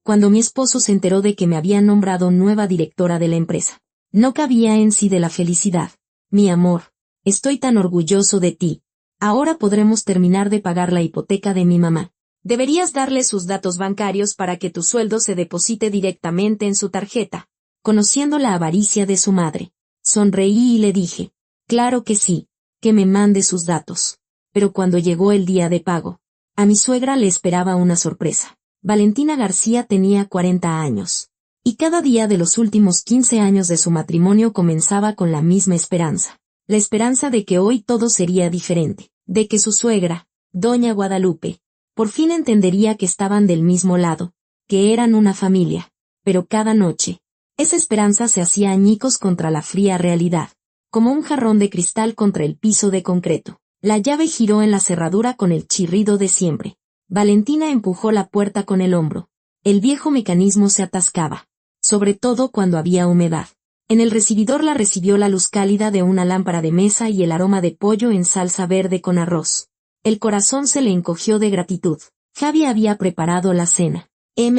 cuando mi esposo se enteró de que me habían nombrado nueva directora de la empresa. No cabía en sí de la felicidad. Mi amor, estoy tan orgulloso de ti. Ahora podremos terminar de pagar la hipoteca de mi mamá. Deberías darle sus datos bancarios para que tu sueldo se deposite directamente en su tarjeta. Conociendo la avaricia de su madre, sonreí y le dije, claro que sí, que me mande sus datos. Pero cuando llegó el día de pago, a mi suegra le esperaba una sorpresa. Valentina García tenía 40 años. Y cada día de los últimos 15 años de su matrimonio comenzaba con la misma esperanza. La esperanza de que hoy todo sería diferente, de que su suegra, doña Guadalupe, por fin entendería que estaban del mismo lado, que eran una familia. Pero cada noche, esa esperanza se hacía añicos contra la fría realidad, como un jarrón de cristal contra el piso de concreto. La llave giró en la cerradura con el chirrido de siempre. Valentina empujó la puerta con el hombro. El viejo mecanismo se atascaba, sobre todo cuando había humedad. En el recibidor la recibió la luz cálida de una lámpara de mesa y el aroma de pollo en salsa verde con arroz. El corazón se le encogió de gratitud. Javi había preparado la cena. ¡Qué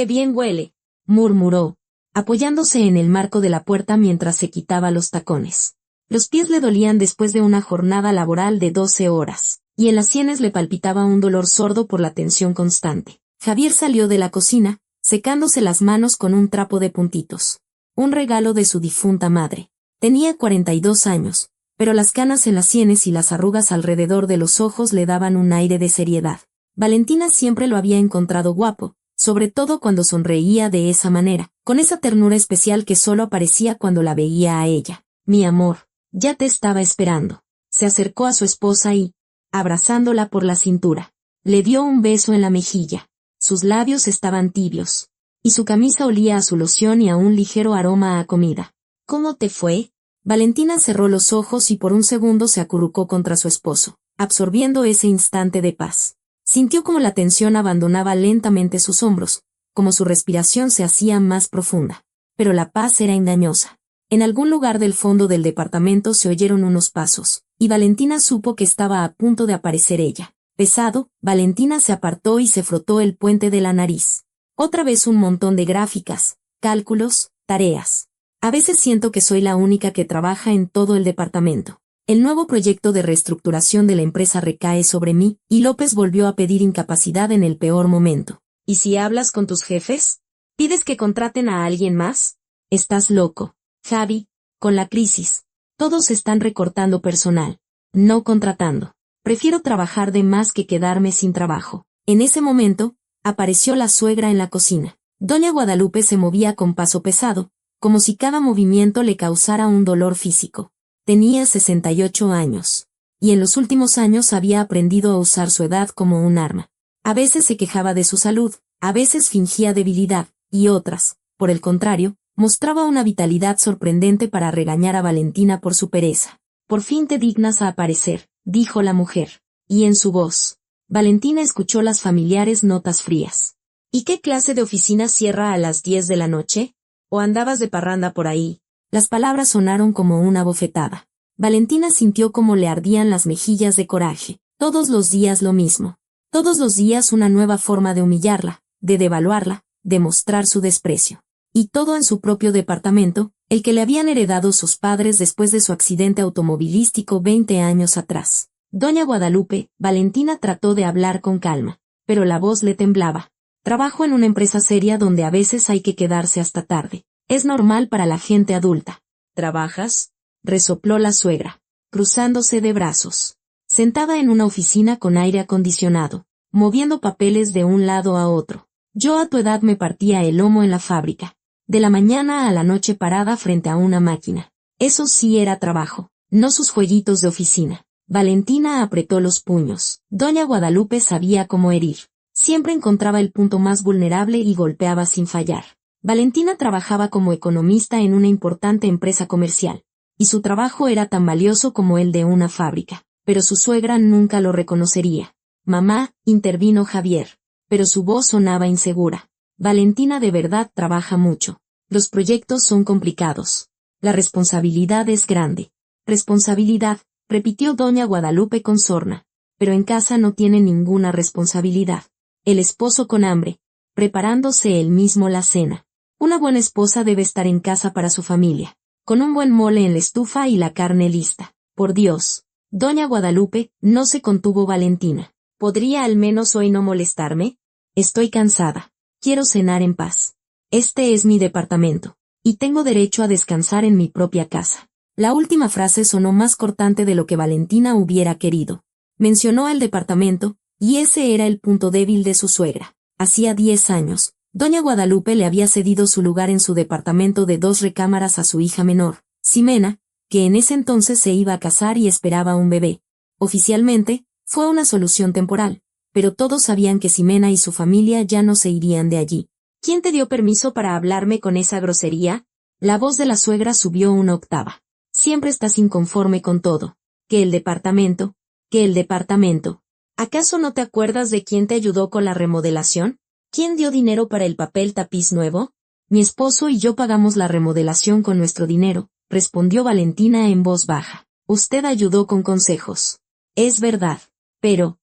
bien huele!, murmuró, apoyándose en el marco de la puerta mientras se quitaba los tacones. Los pies le dolían después de una jornada laboral de 12 horas, y en las sienes le palpitaba un dolor sordo por la tensión constante. Javier salió de la cocina, secándose las manos con un trapo de puntitos. Un regalo de su difunta madre. Tenía 42 años, pero las canas en las sienes y las arrugas alrededor de los ojos le daban un aire de seriedad. Valentina siempre lo había encontrado guapo, sobre todo cuando sonreía de esa manera, con esa ternura especial que solo aparecía cuando la veía a ella. Mi amor, ya te estaba esperando. Se acercó a su esposa y, abrazándola por la cintura, le dio un beso en la mejilla. Sus labios estaban tibios, y su camisa olía a su loción y a un ligero aroma a comida. ¿Cómo te fue? Valentina cerró los ojos y por un segundo se acurrucó contra su esposo, absorbiendo ese instante de paz. Sintió como la tensión abandonaba lentamente sus hombros, como su respiración se hacía más profunda. Pero la paz era engañosa. En algún lugar del fondo del departamento se oyeron unos pasos, y Valentina supo que estaba a punto de aparecer ella. Pesado, Valentina se apartó y se frotó el puente de la nariz. Otra vez un montón de gráficas, cálculos, tareas. A veces siento que soy la única que trabaja en todo el departamento. El nuevo proyecto de reestructuración de la empresa recae sobre mí, y López volvió a pedir incapacidad en el peor momento. ¿Y si hablas con tus jefes? ¿Pides que contraten a alguien más? Estás loco, Javi, con la crisis. Todos están recortando personal, no contratando. Prefiero trabajar de más que quedarme sin trabajo. En ese momento, apareció la suegra en la cocina. Doña Guadalupe se movía con paso pesado, como si cada movimiento le causara un dolor físico. Tenía 68 años, y en los últimos años había aprendido a usar su edad como un arma. A veces se quejaba de su salud, a veces fingía debilidad, y otras, por el contrario, mostraba una vitalidad sorprendente para regañar a Valentina por su pereza. Por fin te dignas a aparecer, dijo la mujer, y en su voz, Valentina escuchó las familiares notas frías. ¿Y qué clase de oficina cierra a las 10 de la noche? ¿O andabas de parranda por ahí? Las palabras sonaron como una bofetada. Valentina sintió como le ardían las mejillas de coraje. Todos los días lo mismo. Todos los días una nueva forma de humillarla, de devaluarla, de mostrar su desprecio. Y todo en su propio departamento, el que le habían heredado sus padres después de su accidente automovilístico 20 años atrás. Doña Guadalupe, Valentina trató de hablar con calma, pero la voz le temblaba. Trabajo en una empresa seria donde a veces hay que quedarse hasta tarde. Es normal para la gente adulta. ¿Trabajas? Resopló la suegra, cruzándose de brazos. Sentada en una oficina con aire acondicionado, moviendo papeles de un lado a otro. Yo a tu edad me partía el lomo en la fábrica. De la mañana a la noche parada frente a una máquina. Eso sí era trabajo, no sus jueguitos de oficina. Valentina apretó los puños. Doña Guadalupe sabía cómo herir. Siempre encontraba el punto más vulnerable y golpeaba sin fallar. Valentina trabajaba como economista en una importante empresa comercial, y su trabajo era tan valioso como el de una fábrica, pero su suegra nunca lo reconocería. Mamá, intervino Javier, pero su voz sonaba insegura. Valentina de verdad trabaja mucho. Los proyectos son complicados. La responsabilidad es grande. Responsabilidad, repitió doña Guadalupe con sorna, pero en casa no tiene ninguna responsabilidad. El esposo con hambre, preparándose él mismo la cena. Una buena esposa debe estar en casa para su familia, con un buen mole en la estufa y la carne lista. Por Dios. Doña Guadalupe, no se contuvo Valentina. ¿Podría al menos hoy no molestarme? Estoy cansada. Quiero cenar en paz. Este es mi departamento, y tengo derecho a descansar en mi propia casa. La última frase sonó más cortante de lo que Valentina hubiera querido. Mencionó el departamento, y ese era el punto débil de su suegra. Hacía 10 años, doña Guadalupe le había cedido su lugar en su departamento de 2 recámaras a su hija menor, Ximena, que en ese entonces se iba a casar y esperaba un bebé. Oficialmente, fue una solución temporal, pero todos sabían que Ximena y su familia ya no se irían de allí. ¿Quién te dio permiso para hablarme con esa grosería? La voz de la suegra subió una octava. Siempre estás inconforme con todo. ¿Que el departamento? ¿Que el departamento? ¿Acaso no te acuerdas de quién te ayudó con la remodelación? ¿Quién dio dinero para el papel tapiz nuevo? Mi esposo y yo pagamos la remodelación con nuestro dinero, respondió Valentina en voz baja. Usted ayudó con consejos. Es verdad. Pero,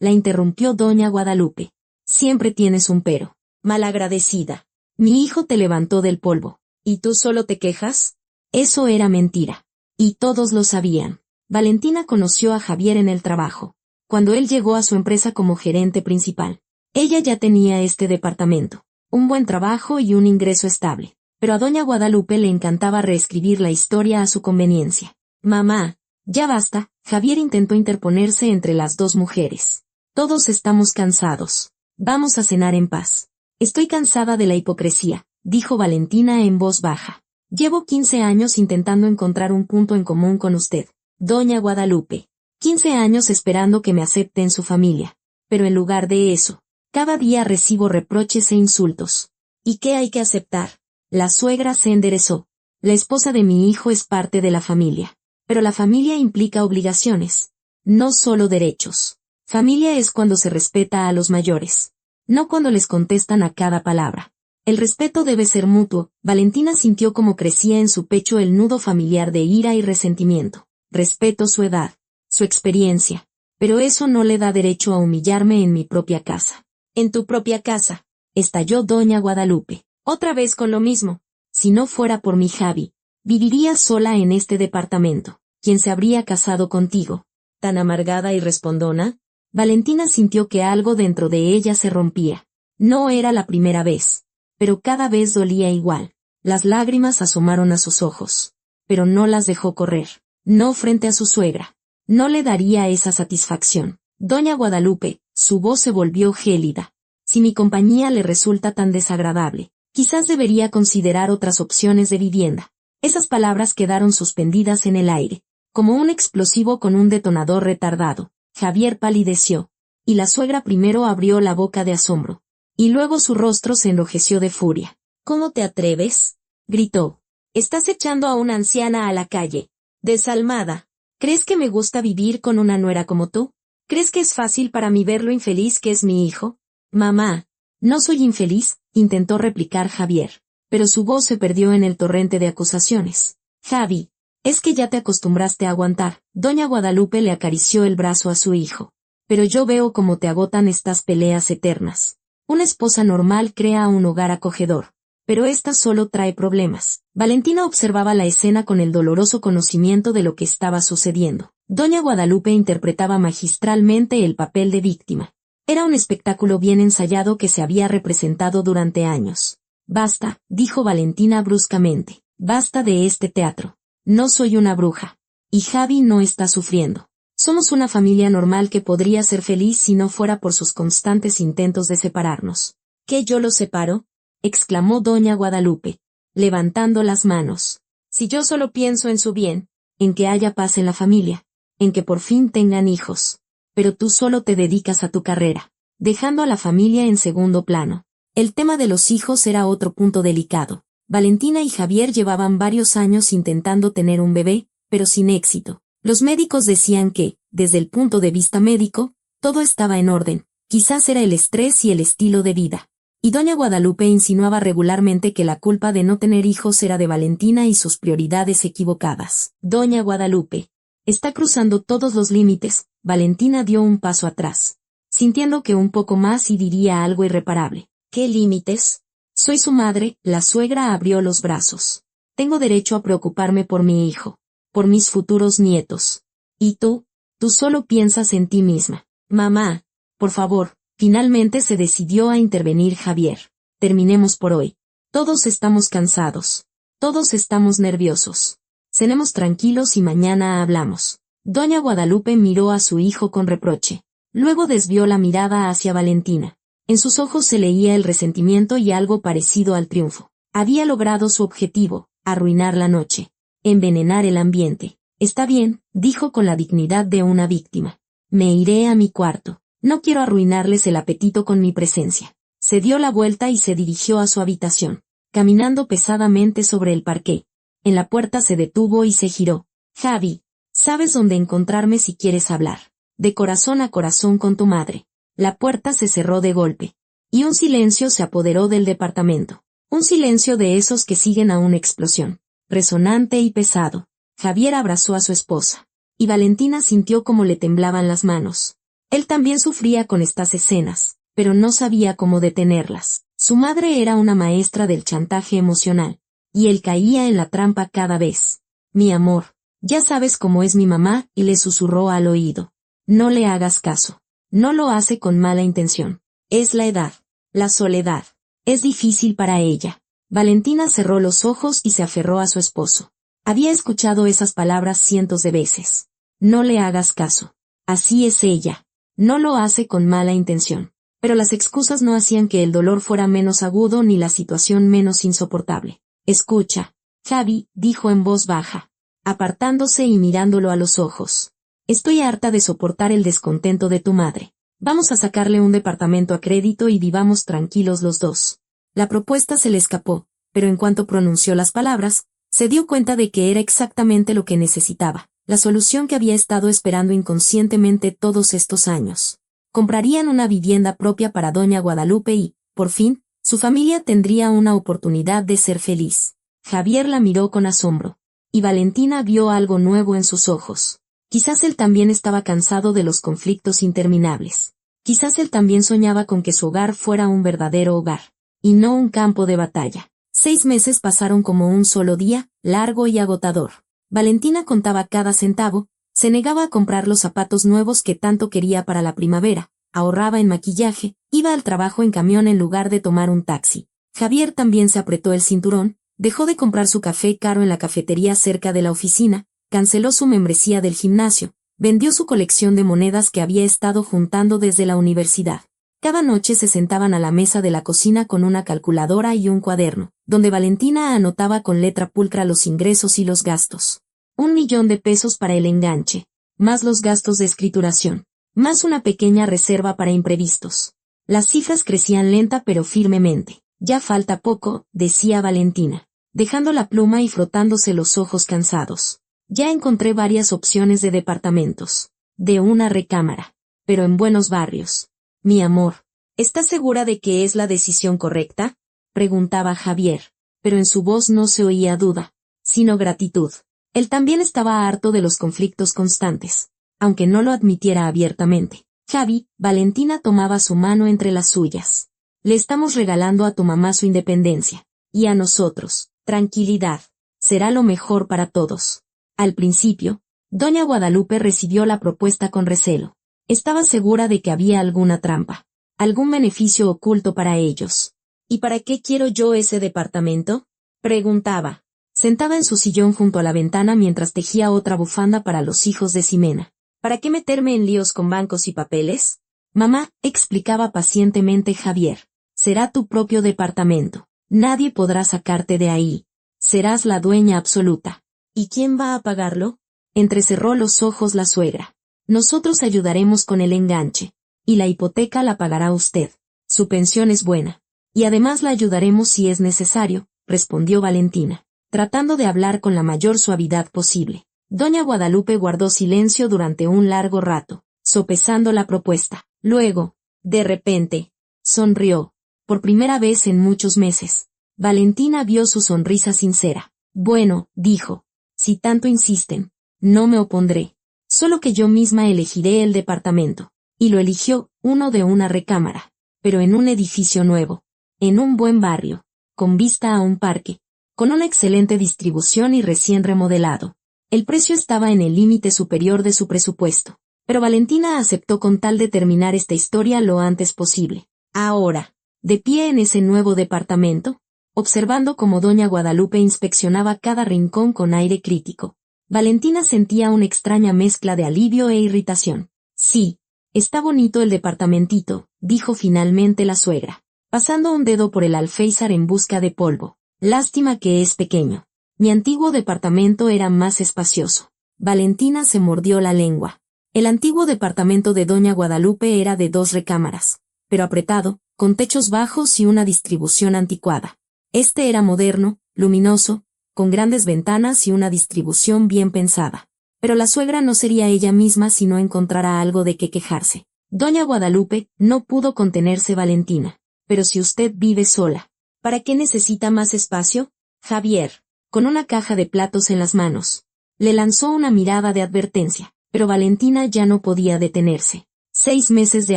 la interrumpió doña Guadalupe. Siempre tienes un pero. Malagradecida. Mi hijo te levantó del polvo. ¿Y tú solo te quejas? Eso era mentira. Y todos lo sabían. Valentina conoció a Javier en el trabajo, cuando él llegó a su empresa como gerente principal. Ella ya tenía este departamento, un buen trabajo y un ingreso estable, pero a doña Guadalupe le encantaba reescribir la historia a su conveniencia. Mamá, ya basta, Javier intentó interponerse entre las dos mujeres. Todos estamos cansados. Vamos a cenar en paz. Estoy cansada de la hipocresía, dijo Valentina en voz baja. Llevo 15 años intentando encontrar un punto en común con usted, doña Guadalupe. 15 años esperando que me acepte en su familia. Pero en lugar de eso, cada día recibo reproches e insultos. ¿Y qué hay que aceptar? La suegra se enderezó. La esposa de mi hijo es parte de la familia. Pero la familia implica obligaciones, no solo derechos. Familia es cuando se respeta a los mayores, no cuando les contestan a cada palabra. El respeto debe ser mutuo. Valentina sintió como crecía en su pecho el nudo familiar de ira y resentimiento. Respeto su edad, su experiencia, pero eso no le da derecho a humillarme en mi propia casa. En tu propia casa, estalló doña Guadalupe, otra vez con lo mismo. Si no fuera por mi Javi, viviría sola en este departamento. ¿Quién se habría casado contigo? ¿Tan amargada y respondona? Valentina sintió que algo dentro de ella se rompía. No era la primera vez, pero cada vez dolía igual. Las lágrimas asomaron a sus ojos, pero no las dejó correr. No frente a su suegra. No le daría esa satisfacción. Doña Guadalupe, su voz se volvió gélida. Si mi compañía le resulta tan desagradable, quizás debería considerar otras opciones de vivienda. Esas palabras quedaron suspendidas en el aire, como un explosivo con un detonador retardado. Javier palideció, y la suegra primero abrió la boca de asombro, y luego su rostro se enrojeció de furia. ¿Cómo te atreves?, gritó. Estás echando a una anciana a la calle. Desalmada. ¿Crees que me gusta vivir con una nuera como tú? ¿Crees que es fácil para mí ver lo infeliz que es mi hijo? Mamá, no soy infeliz, intentó replicar Javier, pero su voz se perdió en el torrente de acusaciones. Javi, es que ya te acostumbraste a aguantar. Doña Guadalupe le acarició el brazo a su hijo. Pero yo veo cómo te agotan estas peleas eternas. Una esposa normal crea un hogar acogedor, pero esta solo trae problemas. Valentina observaba la escena con el doloroso conocimiento de lo que estaba sucediendo. Doña Guadalupe interpretaba magistralmente el papel de víctima. Era un espectáculo bien ensayado que se había representado durante años. Basta, dijo Valentina bruscamente. Basta de este teatro. No soy una bruja. Y Javi no está sufriendo. Somos una familia normal que podría ser feliz si no fuera por sus constantes intentos de separarnos. ¿Qué yo los separo?, exclamó doña Guadalupe, levantando las manos. Si yo solo pienso en su bien, en que haya paz en la familia, en que por fin tengan hijos. Pero tú solo te dedicas a tu carrera, dejando a la familia en segundo plano. El tema de los hijos era otro punto delicado. Valentina y Javier llevaban varios años intentando tener un bebé, pero sin éxito. Los médicos decían que, desde el punto de vista médico, todo estaba en orden. Quizás era el estrés y el estilo de vida. Y doña Guadalupe insinuaba regularmente que la culpa de no tener hijos era de Valentina y sus prioridades equivocadas. Doña Guadalupe, está cruzando todos los límites. Valentina dio un paso atrás. sintiendo que un poco más y diría algo irreparable. ¿Qué límites? Soy su madre. La suegra abrió los brazos. Tengo derecho a preocuparme por mi hijo, por mis futuros nietos. ¿Y tú? Tú solo piensas en ti misma. Mamá, por favor. Finalmente se decidió a intervenir Javier. Terminemos por hoy. Todos estamos cansados. Todos estamos nerviosos. Cenemos tranquilos y mañana hablamos. Doña Guadalupe miró a su hijo con reproche. Luego desvió la mirada hacia Valentina. En sus ojos se leía el resentimiento y algo parecido al triunfo. Había logrado su objetivo, arruinar la noche, envenenar el ambiente. Está bien, dijo con la dignidad de una víctima. Me iré a mi cuarto. No quiero arruinarles el apetito con mi presencia. Se dio la vuelta y se dirigió a su habitación, caminando pesadamente sobre el parqué. En la puerta se detuvo y se giró. Javi, sabes dónde encontrarme si quieres hablar. De corazón a corazón con tu madre. La puerta se cerró de golpe. Y un silencio se apoderó del departamento. Un silencio de esos que siguen a una explosión. Resonante y pesado. Javier abrazó a su esposa. Y Valentina sintió como le temblaban las manos. Él también sufría con estas escenas, pero no sabía cómo detenerlas. Su madre era una maestra del chantaje emocional. Y él caía en la trampa cada vez. Mi amor, ya sabes cómo es mi mamá, y le susurró al oído. No le hagas caso. No lo hace con mala intención. Es la edad. La soledad. Es difícil para ella. Valentina cerró los ojos y se aferró a su esposo. Había escuchado esas palabras cientos de veces. No le hagas caso. Así es ella. No lo hace con mala intención. Pero las excusas no hacían que el dolor fuera menos agudo ni la situación menos insoportable. Escucha, Javi, dijo en voz baja, apartándose y mirándolo a los ojos. Estoy harta de soportar el descontento de tu madre. Vamos a sacarle un departamento a crédito y vivamos tranquilos los dos. La propuesta se le escapó, pero en cuanto pronunció las palabras, se dio cuenta de que era exactamente lo que necesitaba, la solución que había estado esperando inconscientemente todos estos años. Comprarían una vivienda propia para Doña Guadalupe y, por fin, su familia tendría una oportunidad de ser feliz. Javier la miró con asombro, y Valentina vio algo nuevo en sus ojos. Quizás él también estaba cansado de los conflictos interminables. Quizás él también soñaba con que su hogar fuera un verdadero hogar, y no un campo de batalla. 6 meses pasaron como un solo día, largo y agotador. Valentina contaba cada centavo, se negaba a comprar los zapatos nuevos que tanto quería para la primavera, ahorraba en maquillaje, iba al trabajo en camión en lugar de tomar un taxi. Javier también se apretó el cinturón, dejó de comprar su café caro en la cafetería cerca de la oficina, canceló su membresía del gimnasio, vendió su colección de monedas que había estado juntando desde la universidad. Cada noche se sentaban a la mesa de la cocina con una calculadora y un cuaderno, donde Valentina anotaba con letra pulcra los ingresos y los gastos. 1.000.000 de pesos para el enganche, más los gastos de escrituración, más una pequeña reserva para imprevistos. Las cifras crecían lenta pero firmemente. Ya falta poco, decía Valentina, dejando la pluma y frotándose los ojos cansados. Ya encontré varias opciones de departamentos, de una recámara, pero en buenos barrios. Mi amor, ¿estás segura de que es la decisión correcta? Preguntaba Javier, pero en su voz no se oía duda, sino gratitud. Él también estaba harto de los conflictos constantes, aunque no lo admitiera abiertamente. Javi, Valentina tomaba su mano entre las suyas. Le estamos regalando a tu mamá su independencia, y a nosotros, tranquilidad. Será lo mejor para todos. Al principio, Doña Guadalupe recibió la propuesta con recelo. Estaba segura de que había alguna trampa, algún beneficio oculto para ellos. ¿Y para qué quiero yo ese departamento?, preguntaba. Sentada en su sillón junto a la ventana mientras tejía otra bufanda para los hijos de Ximena. ¿Para qué meterme en líos con bancos y papeles? Mamá, explicaba pacientemente Javier, será tu propio departamento. Nadie podrá sacarte de ahí. Serás la dueña absoluta. ¿Y quién va a pagarlo? Entrecerró los ojos la suegra. Nosotros ayudaremos con el enganche. Y la hipoteca la pagará usted. Su pensión es buena. Y además la ayudaremos si es necesario, respondió Valentina, tratando de hablar con la mayor suavidad posible. Doña Guadalupe guardó silencio durante un largo rato, sopesando la propuesta. Luego, de repente, sonrió. Por primera vez en muchos meses. Valentina vio su sonrisa sincera. Bueno, dijo, si tanto insisten, no me opondré. Solo que yo misma elegiré el departamento. Y lo eligió, uno de una recámara, pero en un edificio nuevo, en un buen barrio, con vista a un parque, con una excelente distribución y recién remodelado. El precio estaba en el límite superior de su presupuesto, pero Valentina aceptó con tal de terminar esta historia lo antes posible. Ahora, de pie en ese nuevo departamento, observando cómo doña Guadalupe inspeccionaba cada rincón con aire crítico, Valentina sentía una extraña mezcla de alivio e irritación. Sí, está bonito el departamentito, dijo finalmente la suegra, pasando un dedo por el alféizar en busca de polvo. Lástima que es pequeño. Mi antiguo departamento era más espacioso. Valentina se mordió la lengua. El antiguo departamento de doña Guadalupe era de 2 recámaras, pero apretado, con techos bajos y una distribución anticuada. Este era moderno, luminoso, con grandes ventanas y una distribución bien pensada. Pero la suegra no sería ella misma si no encontrara algo de qué quejarse. Doña Guadalupe, no pudo contenerse Valentina. Pero si usted vive sola, ¿para qué necesita más espacio? Javier, con una caja de platos en las manos, le lanzó una mirada de advertencia, pero Valentina ya no podía detenerse. 6 meses de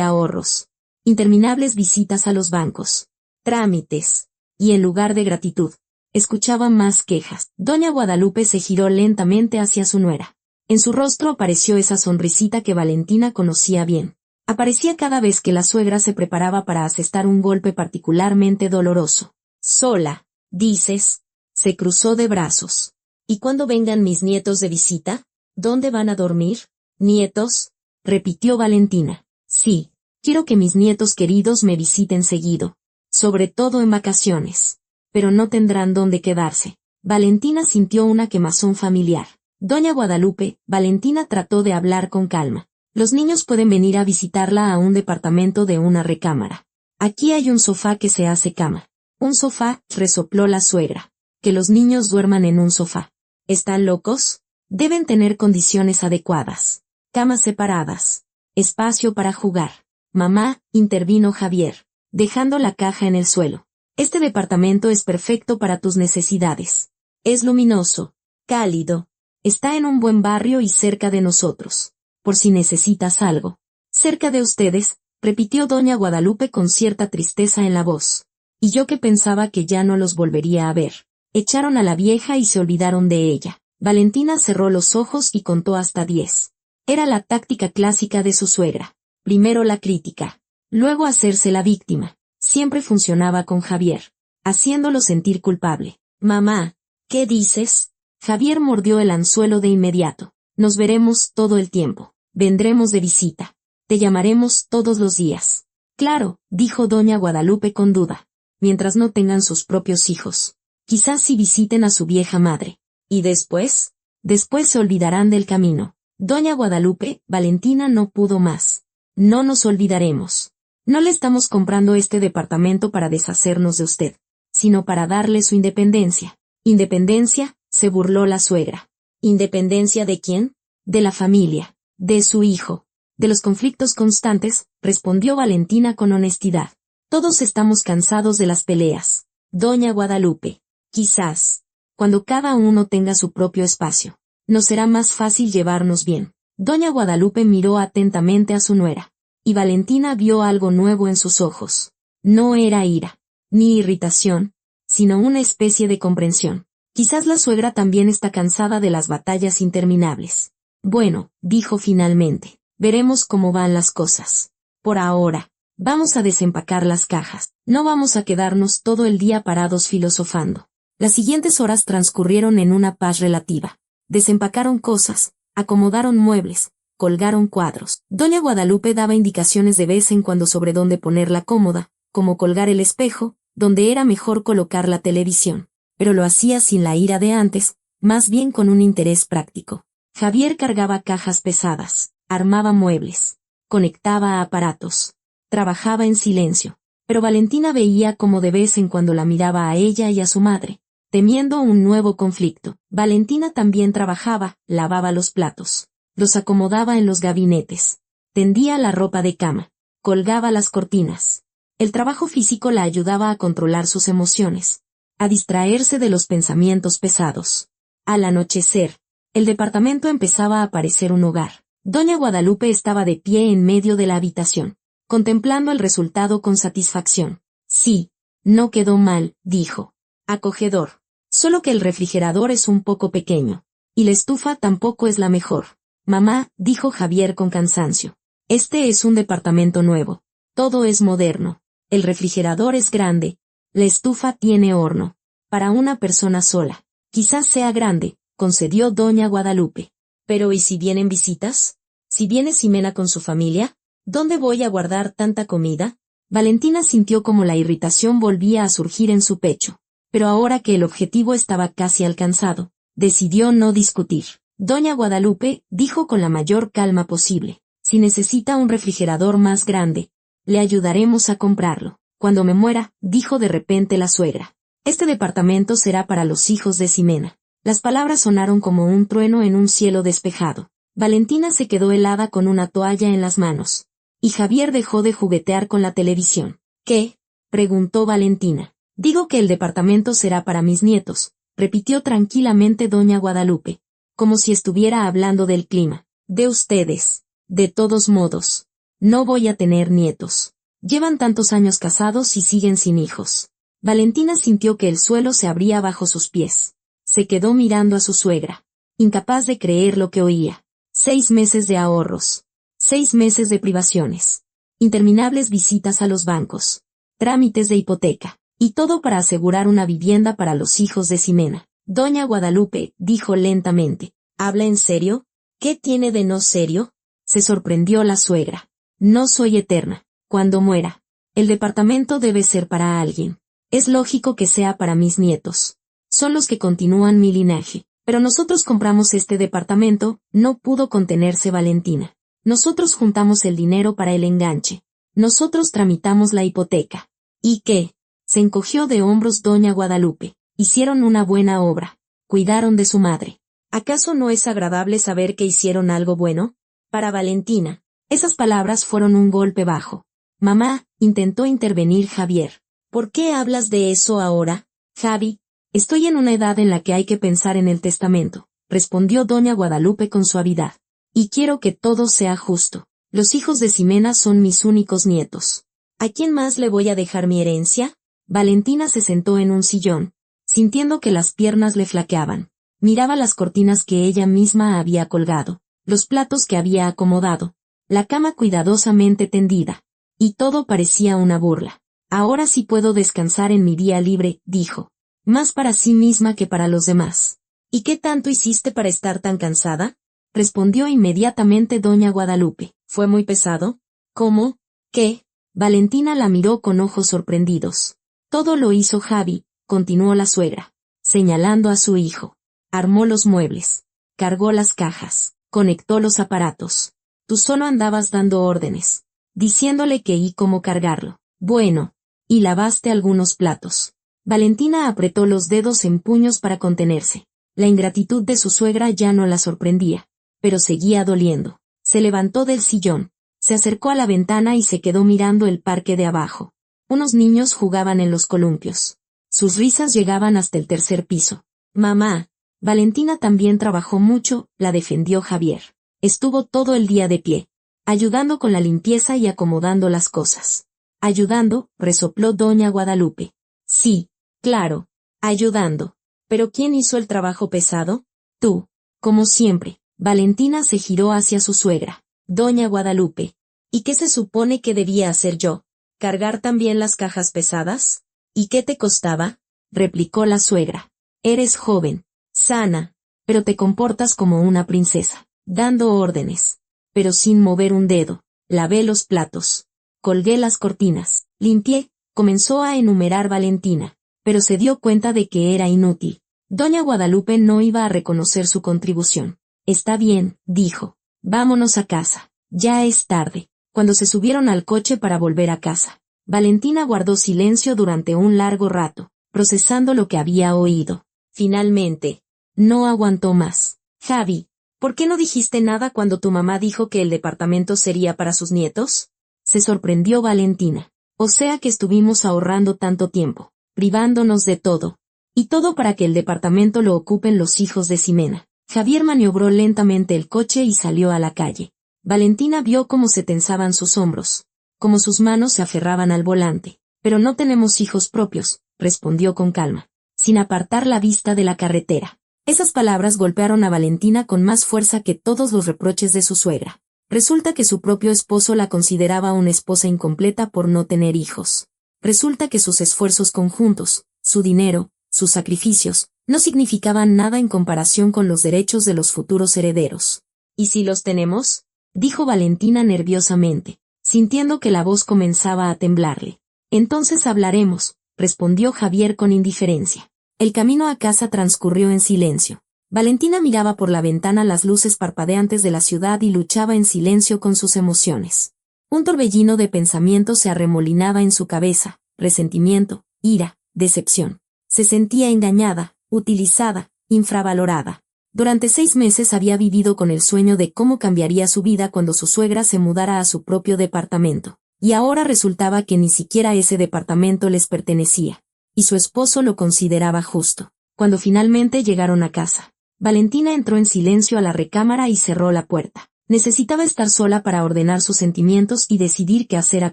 ahorros, interminables visitas a los bancos, trámites, y en lugar de gratitud, escuchaba más quejas. Doña Guadalupe se giró lentamente hacia su nuera. En su rostro apareció esa sonrisita que Valentina conocía bien. Aparecía cada vez que la suegra se preparaba para asestar un golpe particularmente doloroso. Sola, dices, se cruzó de brazos. ¿Y cuando vengan mis nietos de visita? ¿Dónde van a dormir? ¿Nietos? Repitió Valentina. Sí, quiero que mis nietos queridos me visiten seguido, sobre todo en vacaciones. Pero no tendrán dónde quedarse. Valentina sintió una quemazón familiar. Doña Guadalupe, Valentina trató de hablar con calma. Los niños pueden venir a visitarla a un departamento de una recámara. Aquí hay un sofá que se hace cama. Un sofá, resopló la suegra. Que los niños duerman en un sofá. ¿Están locos? Deben tener condiciones adecuadas. Camas separadas. Espacio para jugar. Mamá, intervino Javier, dejando la caja en el suelo. Este departamento es perfecto para tus necesidades. Es luminoso, cálido. Está en un buen barrio y cerca de nosotros. Por si necesitas algo. Cerca de ustedes, repitió doña Guadalupe con cierta tristeza en la voz. Y yo que pensaba que ya no los volvería a ver. Echaron a la vieja y se olvidaron de ella. Valentina cerró los ojos y contó hasta 10. Era la táctica clásica de su suegra. Primero la crítica, luego hacerse la víctima. Siempre funcionaba con Javier, haciéndolo sentir culpable. Mamá, ¿qué dices? Javier mordió el anzuelo de inmediato. Nos veremos todo el tiempo. Vendremos de visita. Te llamaremos todos los días. Claro, dijo doña Guadalupe con duda. Mientras no tengan sus propios hijos. Quizás si visiten a su vieja madre. ¿Y después? Después se olvidarán del camino. Doña Guadalupe, Valentina no pudo más. No nos olvidaremos. No le estamos comprando este departamento para deshacernos de usted, sino para darle su independencia. ¿Independencia? Se burló la suegra. ¿Independencia de quién? De la familia, de su hijo, de los conflictos constantes, respondió Valentina con honestidad. Todos estamos cansados de las peleas. Doña Guadalupe, quizás, cuando cada uno tenga su propio espacio, nos será más fácil llevarnos bien. Doña Guadalupe miró atentamente a su nuera, y Valentina vio algo nuevo en sus ojos. No era ira, ni irritación, sino una especie de comprensión. Quizás la suegra también está cansada de las batallas interminables. Bueno, dijo finalmente, veremos cómo van las cosas. Por ahora, vamos a desempacar las cajas. No vamos a quedarnos todo el día parados filosofando. Las siguientes horas transcurrieron en una paz relativa. Desempacaron cosas, acomodaron muebles, colgaron cuadros. Doña Guadalupe daba indicaciones de vez en cuando sobre dónde poner la cómoda, cómo colgar el espejo, dónde era mejor colocar la televisión. Pero lo hacía sin la ira de antes, más bien con un interés práctico. Javier cargaba cajas pesadas, armaba muebles, conectaba aparatos, trabajaba en silencio, pero Valentina veía como de vez en cuando la miraba a ella y a su madre, temiendo un nuevo conflicto. Valentina también trabajaba, lavaba los platos, los acomodaba en los gabinetes, tendía la ropa de cama, colgaba las cortinas. El trabajo físico la ayudaba a controlar sus emociones, a distraerse de los pensamientos pesados. Al anochecer, el departamento empezaba a parecer un hogar. Doña Guadalupe estaba de pie en medio de la habitación, contemplando el resultado con satisfacción. Sí, no quedó mal, dijo. Acogedor. Solo que el refrigerador es un poco pequeño. Y la estufa tampoco es la mejor. Mamá, dijo Javier con cansancio. Este es un departamento nuevo. Todo es moderno. El refrigerador es grande. La estufa tiene horno. Para una persona sola. Quizás sea grande, concedió doña Guadalupe. Pero ¿y si vienen visitas? ¿Si viene Ximena con su familia? ¿Dónde voy a guardar tanta comida? Valentina sintió como la irritación volvía a surgir en su pecho. Pero ahora que el objetivo estaba casi alcanzado, decidió no discutir. Doña Guadalupe, dijo con la mayor calma posible, si necesita un refrigerador más grande, le ayudaremos a comprarlo. Cuando me muera, dijo de repente la suegra. Este departamento será para los hijos de Ximena. Las palabras sonaron como un trueno en un cielo despejado. Valentina se quedó helada con una toalla en las manos. Y Javier dejó de juguetear con la televisión. ¿Qué? Preguntó Valentina. Digo que el departamento será para mis nietos, repitió tranquilamente doña Guadalupe, como si estuviera hablando del clima. De ustedes. De todos modos. No voy a tener nietos. Llevan tantos años casados y siguen sin hijos. Valentina sintió que el suelo se abría bajo sus pies. Se quedó mirando a su suegra, incapaz de creer lo que oía. 6 meses de ahorros. 6 meses de privaciones. Interminables visitas a los bancos. Trámites de hipoteca. Y todo para asegurar una vivienda para los hijos de Ximena. Doña Guadalupe, dijo lentamente, ¿habla en serio? ¿Qué tiene de no serio? Se sorprendió la suegra. No soy eterna. Cuando muera, el departamento debe ser para alguien. Es lógico que sea para mis nietos. Son los que continúan mi linaje. Pero nosotros compramos este departamento, no pudo contenerse Valentina. Nosotros juntamos el dinero para el enganche. Nosotros tramitamos la hipoteca. ¿Y qué? Se encogió de hombros doña Guadalupe. Hicieron una buena obra. Cuidaron de su madre. ¿Acaso no es agradable saber que hicieron algo bueno? Para Valentina, esas palabras fueron un golpe bajo. Mamá, intentó intervenir Javier. ¿Por qué hablas de eso ahora, Javi? Estoy en una edad en la que hay que pensar en el testamento, respondió doña Guadalupe con suavidad. Y quiero que todo sea justo. Los hijos de Ximena son mis únicos nietos. ¿A quién más le voy a dejar mi herencia? Valentina se sentó en un sillón, sintiendo que las piernas le flaqueaban. Miraba las cortinas que ella misma había colgado, los platos que había acomodado, la cama cuidadosamente tendida. Y todo parecía una burla. Ahora sí puedo descansar en mi día libre, dijo. Más para sí misma que para los demás. ¿Y qué tanto hiciste para estar tan cansada? Respondió inmediatamente doña Guadalupe. ¿Fue muy pesado? ¿Cómo? ¿Qué? Valentina la miró con ojos sorprendidos. Todo lo hizo Javi, continuó la suegra, señalando a su hijo. Armó los muebles, cargó las cajas, conectó los aparatos. Tú solo andabas dando órdenes, diciéndole qué y cómo cargarlo. Bueno, y lavaste algunos platos. Valentina apretó los dedos en puños para contenerse. La ingratitud de su suegra ya no la sorprendía, pero seguía doliendo. Se levantó del sillón, se acercó a la ventana y se quedó mirando el parque de abajo. Unos niños jugaban en los columpios. Sus risas llegaban hasta el 3er piso. Mamá, Valentina también trabajó mucho, la defendió Javier. Estuvo todo el día de pie, ayudando con la limpieza y acomodando las cosas. Ayudando, resopló doña Guadalupe. Sí, claro, ayudando. ¿Pero quién hizo el trabajo pesado? Tú, como siempre. Valentina se giró hacia su suegra. Doña Guadalupe. ¿Y qué se supone que debía hacer yo? ¿Cargar también las cajas pesadas? ¿Y qué te costaba? Replicó la suegra. Eres joven, sana, pero te comportas como una princesa, dando órdenes, pero sin mover un dedo. Lavé los platos, colgué las cortinas, limpié, comenzó a enumerar Valentina, pero se dio cuenta de que era inútil. Doña Guadalupe no iba a reconocer su contribución. Está bien, dijo. Vámonos a casa. Ya es tarde. Cuando se subieron al coche para volver a casa, Valentina guardó silencio durante un largo rato, procesando lo que había oído. Finalmente, no aguantó más. Javi, ¿por qué no dijiste nada cuando tu mamá dijo que el departamento sería para sus nietos? Se sorprendió Valentina. O sea que estuvimos ahorrando tanto tiempo, privándonos de todo. Y todo para que el departamento lo ocupen los hijos de Ximena. Javier maniobró lentamente el coche y salió a la calle. Valentina vio cómo se tensaban sus hombros, como sus manos se aferraban al volante. Pero no tenemos hijos propios, respondió con calma, sin apartar la vista de la carretera. Esas palabras golpearon a Valentina con más fuerza que todos los reproches de su suegra. Resulta que su propio esposo la consideraba una esposa incompleta por no tener hijos. Resulta que sus esfuerzos conjuntos, su dinero, sus sacrificios, no significaban nada en comparación con los derechos de los futuros herederos. ¿Y si los tenemos?, dijo Valentina nerviosamente, sintiendo que la voz comenzaba a temblarle. Entonces hablaremos, respondió Javier con indiferencia. El camino a casa transcurrió en silencio. Valentina miraba por la ventana las luces parpadeantes de la ciudad y luchaba en silencio con sus emociones. Un torbellino de pensamientos se arremolinaba en su cabeza: resentimiento, ira, decepción. Se sentía engañada, utilizada, infravalorada. Durante 6 meses había vivido con el sueño de cómo cambiaría su vida cuando su suegra se mudara a su propio departamento. Y ahora resultaba que ni siquiera ese departamento les pertenecía. Y su esposo lo consideraba justo. Cuando finalmente llegaron a casa, Valentina entró en silencio a la recámara y cerró la puerta. Necesitaba estar sola para ordenar sus sentimientos y decidir qué hacer a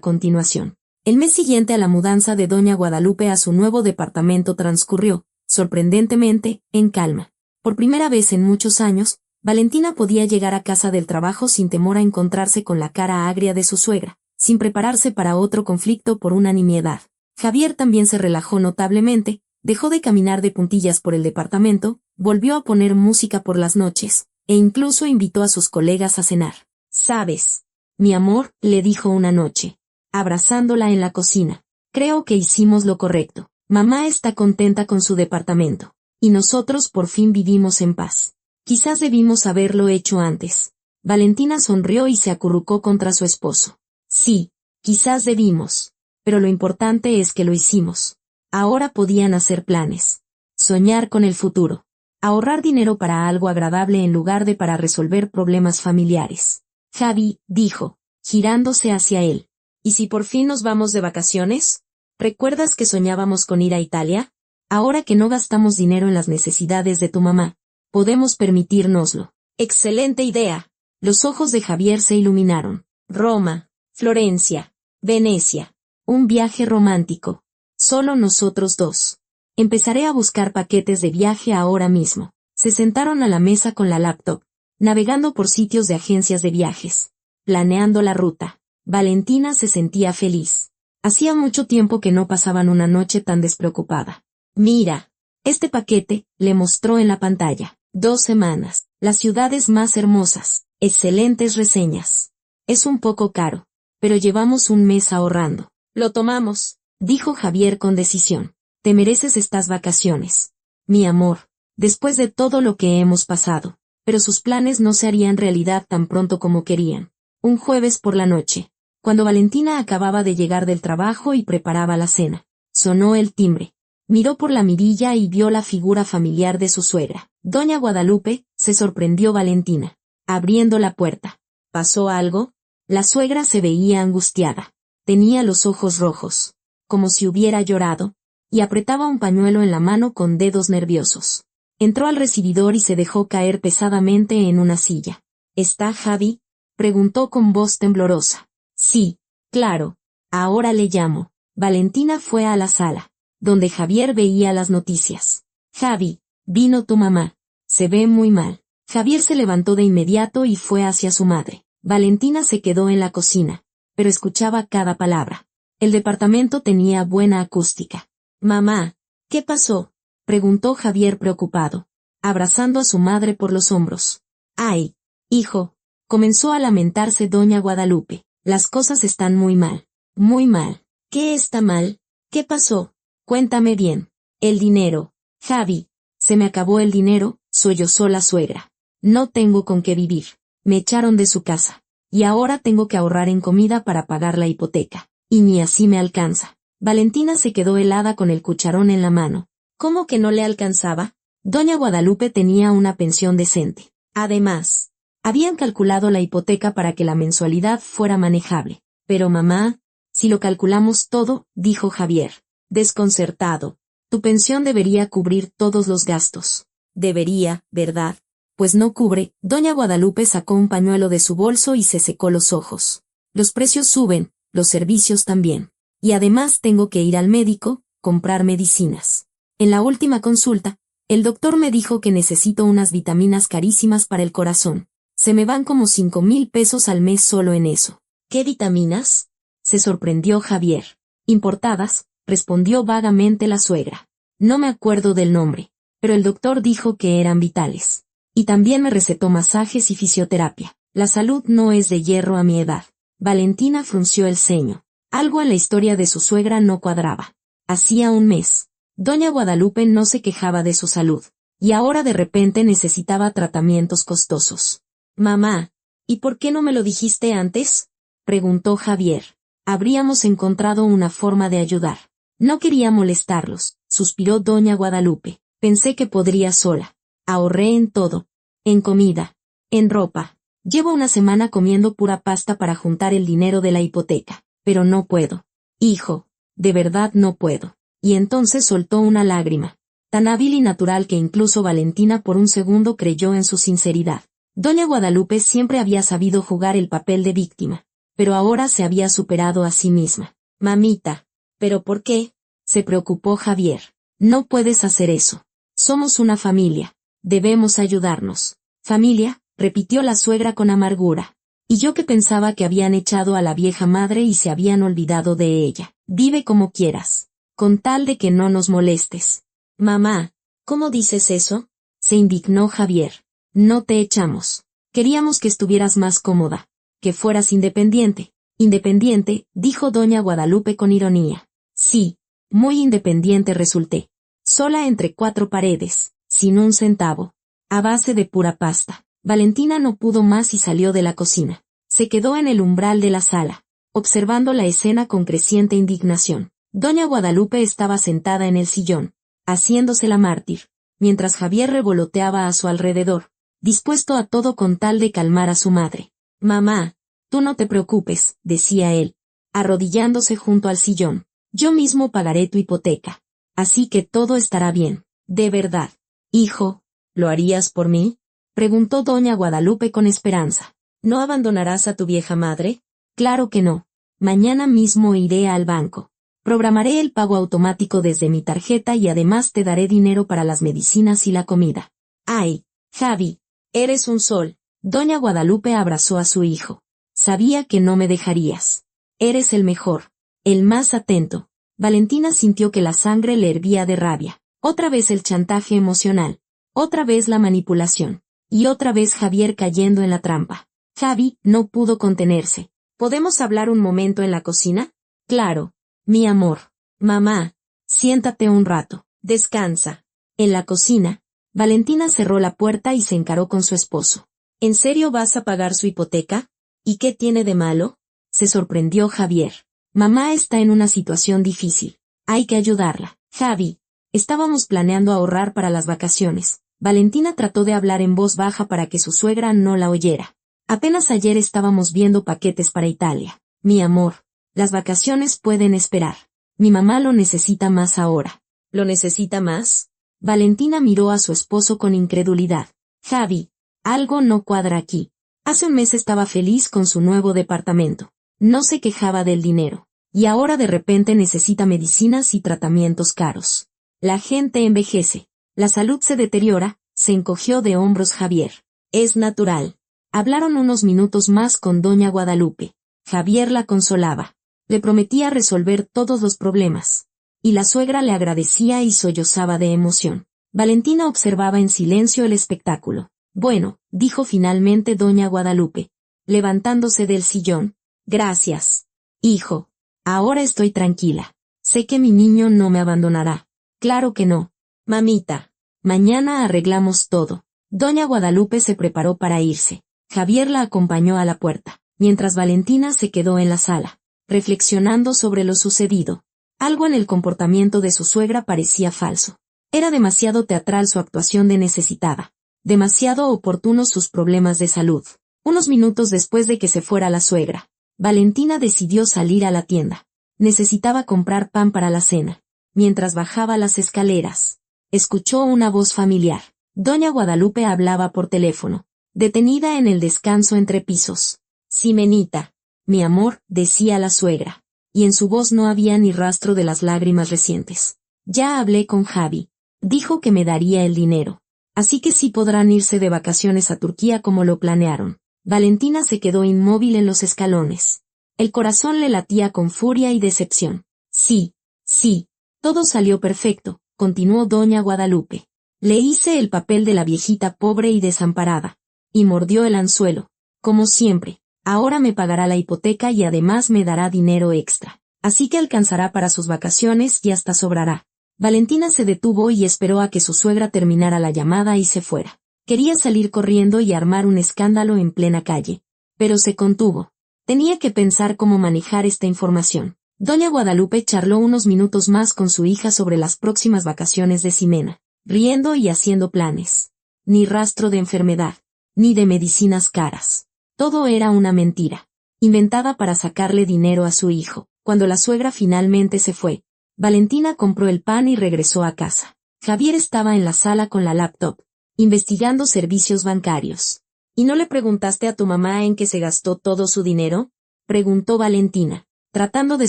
continuación. El mes siguiente a la mudanza de doña Guadalupe a su nuevo departamento transcurrió, sorprendentemente, en calma. Por primera vez en muchos años, Valentina podía llegar a casa del trabajo sin temor a encontrarse con la cara agria de su suegra, sin prepararse para otro conflicto por unanimidad. Javier también se relajó notablemente, dejó de caminar de puntillas por el departamento, volvió a poner música por las noches, e incluso invitó a sus colegas a cenar. «¿Sabes, mi amor?», le dijo una noche, abrazándola en la cocina. «Creo que hicimos lo correcto. Mamá está contenta con su departamento. Y nosotros por fin vivimos en paz. Quizás debimos haberlo hecho antes». Valentina sonrió y se acurrucó contra su esposo. «Sí, quizás debimos. Pero lo importante es que lo hicimos. Ahora podían hacer planes. Soñar con el futuro. Ahorrar dinero para algo agradable en lugar de para resolver problemas familiares». «Javi», dijo, girándose hacia él. «¿Y si por fin nos vamos de vacaciones? ¿Recuerdas que soñábamos con ir a Italia? Ahora que no gastamos dinero en las necesidades de tu mamá, podemos permitírnoslo». «Excelente idea». Los ojos de Javier se iluminaron. «Roma, Florencia, Venecia. Un viaje romántico. Solo nosotros dos. Empezaré a buscar paquetes de viaje ahora mismo». Se sentaron a la mesa con la laptop, navegando por sitios de agencias de viajes, planeando la ruta. Valentina se sentía feliz. Hacía mucho tiempo que no pasaban una noche tan despreocupada. «Mira, este paquete», le mostró en la pantalla. 2 semanas, las ciudades más hermosas, excelentes reseñas. Es un poco caro, pero llevamos un mes ahorrando. «Lo tomamos», dijo Javier con decisión. «Te mereces estas vacaciones, mi amor, después de todo lo que hemos pasado». Pero sus planes no se harían realidad tan pronto como querían. Un jueves por la noche, cuando Valentina acababa de llegar del trabajo y preparaba la cena, sonó el timbre. Miró por la mirilla y vio la figura familiar de su suegra. «Doña Guadalupe», se sorprendió Valentina, abriendo la puerta. «¿Pasó algo?». La suegra se veía angustiada. Tenía los ojos rojos, como si hubiera llorado, y apretaba un pañuelo en la mano con dedos nerviosos. Entró al recibidor y se dejó caer pesadamente en una silla. «¿Está Javi?», preguntó con voz temblorosa. «Sí, claro, ahora le llamo». Valentina fue a la sala, donde Javier veía las noticias. «Javi, vino tu mamá. Se ve muy mal». Javier se levantó de inmediato y fue hacia su madre. Valentina se quedó en la cocina, pero escuchaba cada palabra. El departamento tenía buena acústica. «Mamá, ¿qué pasó?», preguntó Javier preocupado, abrazando a su madre por los hombros. «Ay, hijo», comenzó a lamentarse doña Guadalupe. «Las cosas están muy mal. Muy mal». «¿Qué está mal? ¿Qué pasó? Cuéntame bien». «El dinero. Javi, se me acabó el dinero», sollozó la suegra. «No tengo con qué vivir. Me echaron de su casa. Y ahora tengo que ahorrar en comida para pagar la hipoteca. Y ni así me alcanza». Valentina se quedó helada con el cucharón en la mano. ¿Cómo que no le alcanzaba? Doña Guadalupe tenía una pensión decente. Además, habían calculado la hipoteca para que la mensualidad fuera manejable. «Pero mamá, si lo calculamos todo», dijo Javier, desconcertado, «tu pensión debería cubrir todos los gastos». «Debería, ¿verdad? Pues no cubre». Doña Guadalupe sacó un pañuelo de su bolso y se secó los ojos. «Los precios suben», los servicios también. Y además tengo que ir al médico, comprar medicinas. En la última consulta, el doctor me dijo que necesito unas vitaminas carísimas para el corazón. Se me van como 5,000 pesos al mes solo en eso. ¿Qué vitaminas? Se sorprendió Javier. Importadas, respondió vagamente la suegra. No me acuerdo del nombre, pero el doctor dijo que eran vitales. Y también me recetó masajes y fisioterapia. La salud no es de hierro a mi edad. Valentina frunció el ceño. Algo en la historia de su suegra no cuadraba. Hacía un mes. Doña Guadalupe no se quejaba de su salud, y ahora de repente necesitaba tratamientos costosos. Mamá, ¿y por qué no me lo dijiste antes? Preguntó Javier. Habríamos encontrado una forma de ayudar. No quería molestarlos, suspiró doña Guadalupe. Pensé que podría sola. Ahorré en todo. En comida. En ropa. Llevo una semana comiendo pura pasta para juntar el dinero de la hipoteca. Pero no puedo. Hijo, de verdad no puedo. Y entonces soltó una lágrima. Tan hábil y natural que incluso Valentina por un segundo creyó en su sinceridad. Doña Guadalupe siempre había sabido jugar el papel de víctima, pero ahora se había superado a sí misma. Mamita, ¿pero por qué? Se preocupó Javier. No puedes hacer eso. Somos una familia. Debemos ayudarnos. Familia, repitió la suegra con amargura. Y yo que pensaba que habían echado a la vieja madre y se habían olvidado de ella. Vive como quieras, con tal de que no nos molestes. Mamá, ¿cómo dices eso? Se indignó Javier. No te echamos. Queríamos que estuvieras más cómoda, que fueras independiente. Independiente, dijo doña Guadalupe con ironía. Sí, muy independiente resulté. Sola entre 4 paredes, sin un centavo. A base de pura pasta. Valentina no pudo más y salió de la cocina. Se quedó en el umbral de la sala, observando la escena con creciente indignación. Doña Guadalupe estaba sentada en el sillón, haciéndose la mártir, mientras Javier revoloteaba a su alrededor, dispuesto a todo con tal de calmar a su madre. Mamá, tú no te preocupes, decía él, arrodillándose junto al sillón. Yo mismo pagaré tu hipoteca. Así que todo estará bien. De verdad. Hijo, ¿lo harías por mí? Preguntó doña Guadalupe con esperanza. ¿No abandonarás a tu vieja madre? Claro que no. Mañana mismo iré al banco. Programaré el pago automático desde mi tarjeta y además te daré dinero para las medicinas y la comida. Ay, Javi, eres un sol. Doña Guadalupe abrazó a su hijo. Sabía que no me dejarías. Eres el mejor, el más atento. Valentina sintió que la sangre le hervía de rabia. Otra vez el chantaje emocional. Otra vez la manipulación. Y otra vez Javier cayendo en la trampa. Javi no pudo contenerse. ¿Podemos hablar un momento en la cocina? Claro. Mi amor. Mamá. Siéntate un rato. Descansa. En la cocina, Valentina cerró la puerta y se encaró con su esposo. ¿En serio vas a pagar su hipoteca? ¿Y qué tiene de malo? Se sorprendió Javier. Mamá está en una situación difícil. Hay que ayudarla. Javi. Estábamos planeando ahorrar para las vacaciones. Valentina trató de hablar en voz baja para que su suegra no la oyera. Apenas ayer estábamos viendo paquetes para Italia. Mi amor, las vacaciones pueden esperar. Mi mamá lo necesita más ahora. ¿Lo necesita más? Valentina miró a su esposo con incredulidad. Javi, algo no cuadra aquí. Hace un mes estaba feliz con su nuevo departamento. No se quejaba del dinero. Y ahora de repente necesita medicinas y tratamientos caros. La gente envejece. La salud se deteriora, se encogió de hombros Javier. Es natural. Hablaron unos minutos más con doña Guadalupe. Javier la consolaba. Le prometía resolver todos los problemas. Y la suegra le agradecía y sollozaba de emoción. Valentina observaba en silencio el espectáculo. Bueno, dijo finalmente doña Guadalupe, levantándose del sillón. Gracias. Hijo. Ahora estoy tranquila. Sé que mi niño no me abandonará. Claro que no. Mamita, mañana arreglamos todo. Doña Guadalupe se preparó para irse. Javier la acompañó a la puerta, mientras Valentina se quedó en la sala, reflexionando sobre lo sucedido. Algo en el comportamiento de su suegra parecía falso. Era demasiado teatral su actuación de necesitada, demasiado oportunos sus problemas de salud. Unos minutos después de que se fuera la suegra, Valentina decidió salir a la tienda. Necesitaba comprar pan para la cena. Mientras bajaba las escaleras, escuchó una voz familiar. Doña Guadalupe hablaba por teléfono, detenida en el descanso entre pisos. Simenita, Mi amor, decía la suegra. Y en su voz no había ni rastro de las lágrimas recientes. Ya hablé con Javi. Dijo que me daría el dinero. Así que sí podrán irse de vacaciones a Turquía como lo planearon. Valentina se quedó inmóvil en los escalones. El corazón le latía con furia y decepción. Sí, sí, todo salió perfecto, continuó doña Guadalupe. Le hice el papel de la viejita pobre y desamparada. Y mordió el anzuelo. Como siempre, ahora me pagará la hipoteca y además me dará dinero extra. Así que alcanzará para sus vacaciones y hasta sobrará. Valentina se detuvo y esperó a que su suegra terminara la llamada y se fuera. Quería salir corriendo y armar un escándalo en plena calle. Pero se contuvo. Tenía que pensar cómo manejar esta información. Doña Guadalupe charló unos minutos más con su hija sobre las próximas vacaciones de Ximena, riendo y haciendo planes. Ni rastro de enfermedad, ni de medicinas caras. Todo era una mentira, inventada para sacarle dinero a su hijo. Cuando la suegra finalmente se fue, Valentina compró el pan y regresó a casa. Javier estaba en la sala con la laptop, investigando servicios bancarios. ¿Y no le preguntaste a tu mamá en qué se gastó todo su dinero? Preguntó Valentina, tratando de